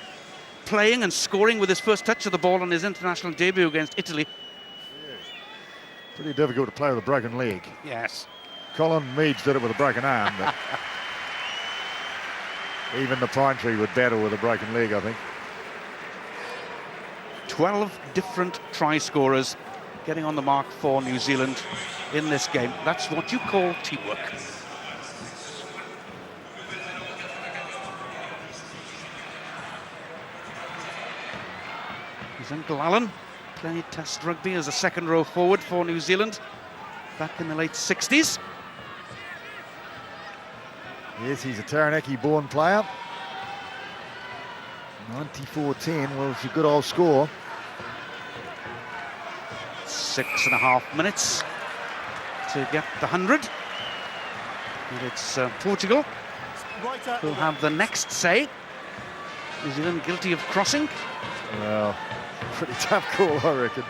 Speaker 1: playing and scoring with his first touch of the ball on his international debut against Italy.
Speaker 2: Pretty difficult to play with a broken leg.
Speaker 1: Yes.
Speaker 2: Colin Meads did it with a broken arm, but even the Pine Tree would battle with a broken leg, I think.
Speaker 1: 12 different try scorers getting on the mark for New Zealand in this game. That's what you call teamwork. His Uncle Alan played Test rugby as a second row forward for New Zealand back in the late 60s.
Speaker 2: Yes, he's a Taranaki-born player. 94-10, well, it's a good old score.
Speaker 1: 6.5 minutes to get the 100. And it's Portugal who'll have the next say. New Zealand guilty of crossing.
Speaker 2: Well, pretty tough call, I reckon.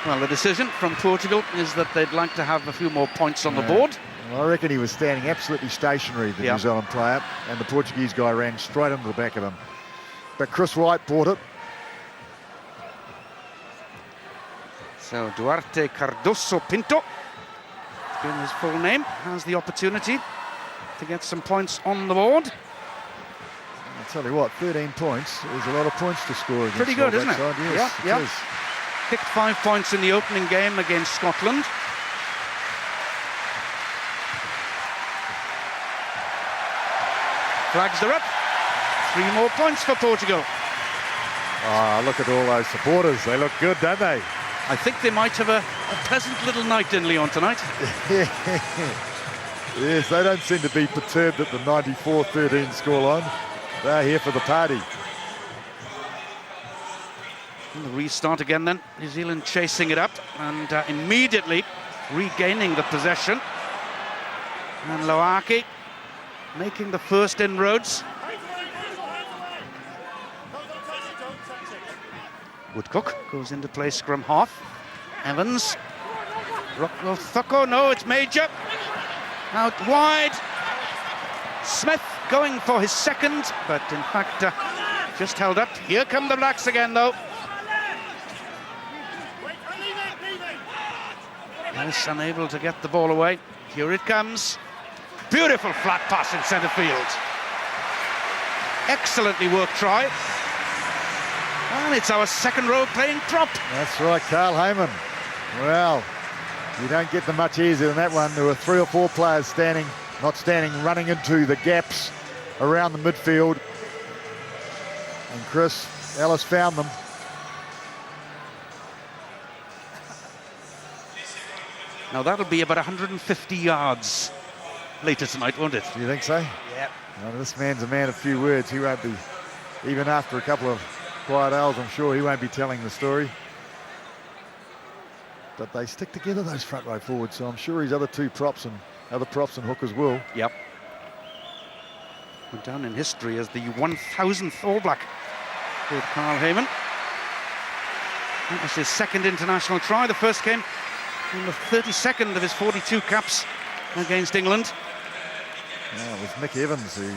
Speaker 1: Well, the decision from Portugal is that they'd like to have a few more points on the board.
Speaker 2: Well, I reckon he was standing absolutely stationary, the New Zealand player, and the Portuguese guy ran straight into the back of him. But Chris Wright bought it.
Speaker 1: So Duarte Cardoso Pinto, in his full name, has the opportunity to get some points on the board.
Speaker 2: I'll tell you what, 13 points is a lot of points to score against.
Speaker 1: Pretty good, isn't it?
Speaker 2: Side. Yes,
Speaker 1: yeah.
Speaker 2: it is.
Speaker 1: Kicked 5 points in the opening game against Scotland. Flags are up. 3 more points for Portugal.
Speaker 2: Oh, look at all those supporters. They look good, don't they?
Speaker 1: I think they might have a pleasant little night in Lyon tonight.
Speaker 2: Yes, they don't seem to be perturbed at the 94-13 scoreline. They're here for the party.
Speaker 1: And the restart again then. New Zealand chasing it up and immediately regaining the possession. And Loaki making the first inroads. Woodcock goes into play scrum half. Evans. Rockwell Thoko, no, it's Major. Out wide. Smith going for his second, but in fact just held up. Here come the Blacks again, though. Nice, unable to get the ball away. Here it comes. Beautiful flat pass in centre field. Excellently worked try. And it's our second row playing prop.
Speaker 2: That's right, Carl Heyman. Well, you don't get them much easier than that one. There were 3 or 4 players running into the gaps around the midfield. And Chris Ellis found them.
Speaker 1: Now that'll be about 150 yards later tonight, won't it?
Speaker 2: Do you think so?
Speaker 1: Yep.
Speaker 2: Well, this man's a man of few words. He won't be, even after a couple of quiet hours, I'm sure he won't be telling the story. But they stick together, those front row forwards, so I'm sure his other props and hookers will.
Speaker 1: Yep. Went down in history as the 1000th All Black with Carl Heyman. That was his second international try. The first came in the 32nd of his 42 caps against England.
Speaker 2: Well, it was Nick Evans who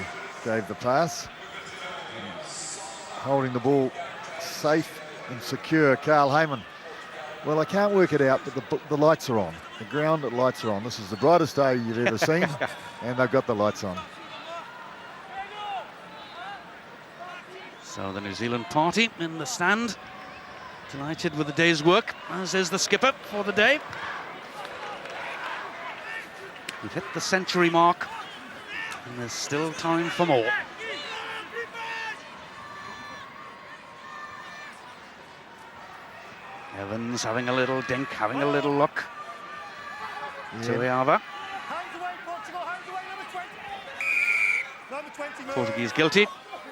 Speaker 2: gave the pass. Holding the ball safe and secure, Carl Heyman. Well, I can't work it out, but the lights are on. The ground lights are on. This is the brightest day you've ever seen, and they've got the lights on.
Speaker 1: So the New Zealand party in the stand, delighted with the day's work, as is the skipper for the day. We've hit the century mark, and there's still time for more. Evans having a little dink, having a little look. To Iava.
Speaker 3: Hands away, Portugal, hands away, number 20. Number 20.
Speaker 1: Portuguese guilty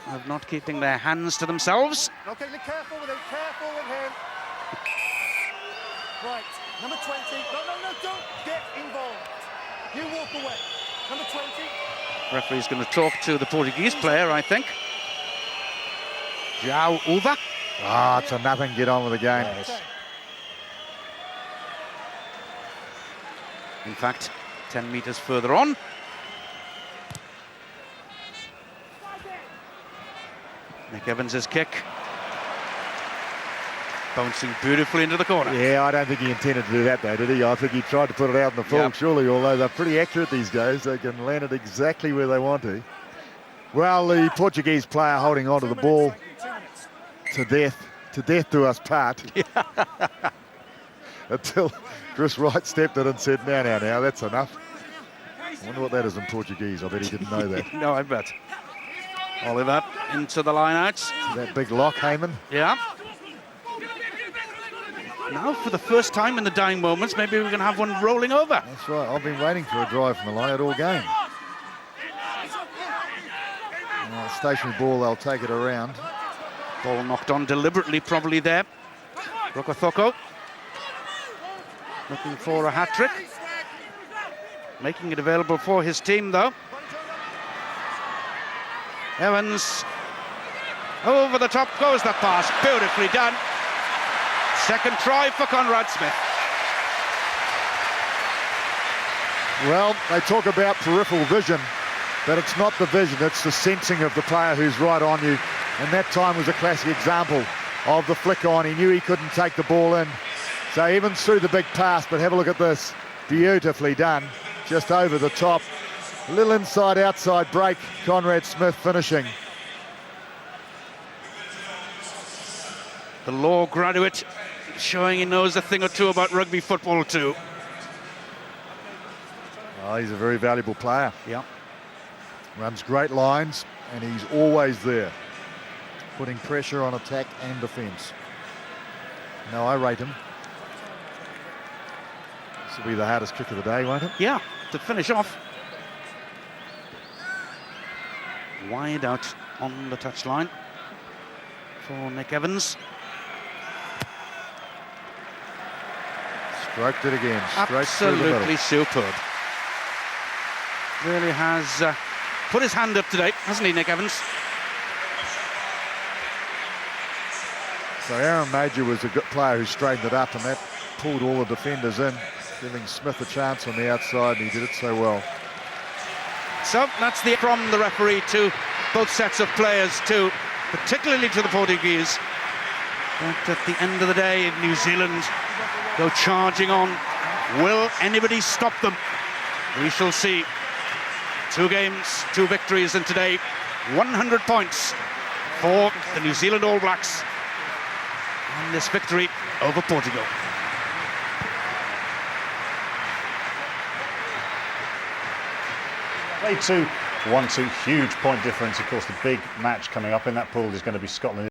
Speaker 1: of not keeping their hands to themselves.
Speaker 3: Okay, look careful with him, careful with him. Right, number 20. No, don't get involved. You walk away. Number 20.
Speaker 1: Referee's going to talk to the Portuguese player, I think. João Uva.
Speaker 2: Ah, it's a nothing. Get on with the game.
Speaker 3: Okay.
Speaker 1: In fact, 10 metres further on. Nick Evans' kick. Bouncing beautifully into the corner.
Speaker 2: Yeah, I don't think he intended to do that though, did he? I think he tried to put it out in the full, surely, although they're pretty accurate, these guys. They can land it exactly where they want to. Well, the Portuguese player holding on to the ball to death do us part. Until Chris Wright stepped in and said, now, that's enough. I wonder what that is in Portuguese. I bet he didn't know that.
Speaker 1: No, I bet. Oliver into the line-outs.
Speaker 2: That big lock, Heyman.
Speaker 1: Yeah. Now, for the first time in the dying moments, maybe we can have one rolling over.
Speaker 2: That's right. I've been waiting for a drive from the line-out all game. Stationary ball, they'll take it around.
Speaker 1: Ball knocked on deliberately, probably there. Rokothoko looking for a hat-trick. Making it available for his team, though. Evans. Over the top goes the pass. Beautifully done. Second try for Conrad Smith.
Speaker 2: Well, they talk about peripheral vision, but it's not the vision, it's the sensing of the player who's right on you. And that time was a classic example of the flick on. He knew he couldn't take the ball in. So Evans threw the big pass, but have a look at this. Beautifully done. Just over the top. A little inside-outside break. Conrad Smith finishing.
Speaker 1: The law graduate showing he knows a thing or two about rugby football too.
Speaker 2: Oh, he's a very valuable player.
Speaker 1: Yeah.
Speaker 2: Runs great lines, and he's always there, putting pressure on attack and defence. No, I rate him. This will be the hardest kick of the day, won't it?
Speaker 1: Yeah, to finish off. Wide out on the touchline for Nick Evans.
Speaker 2: Stroked it again, straight through the middle.
Speaker 1: Absolutely superb. Really has put his hand up today, hasn't he, Nick Evans?
Speaker 2: So Aaron Major was a good player who straightened it up, and that pulled all the defenders in, giving Smith a chance on the outside, and he did it so well.
Speaker 1: So that's from the referee to both sets of players too, particularly to the Portuguese. But at the end of the day, New Zealand go charging on. Will anybody stop them? We shall see. 2 games, 2 victories, and today 100 points for the New Zealand All Blacks in this victory over Portugal.
Speaker 4: They too 1-2, huge point difference. Of course, the big match coming up in that pool is going to be Scotland.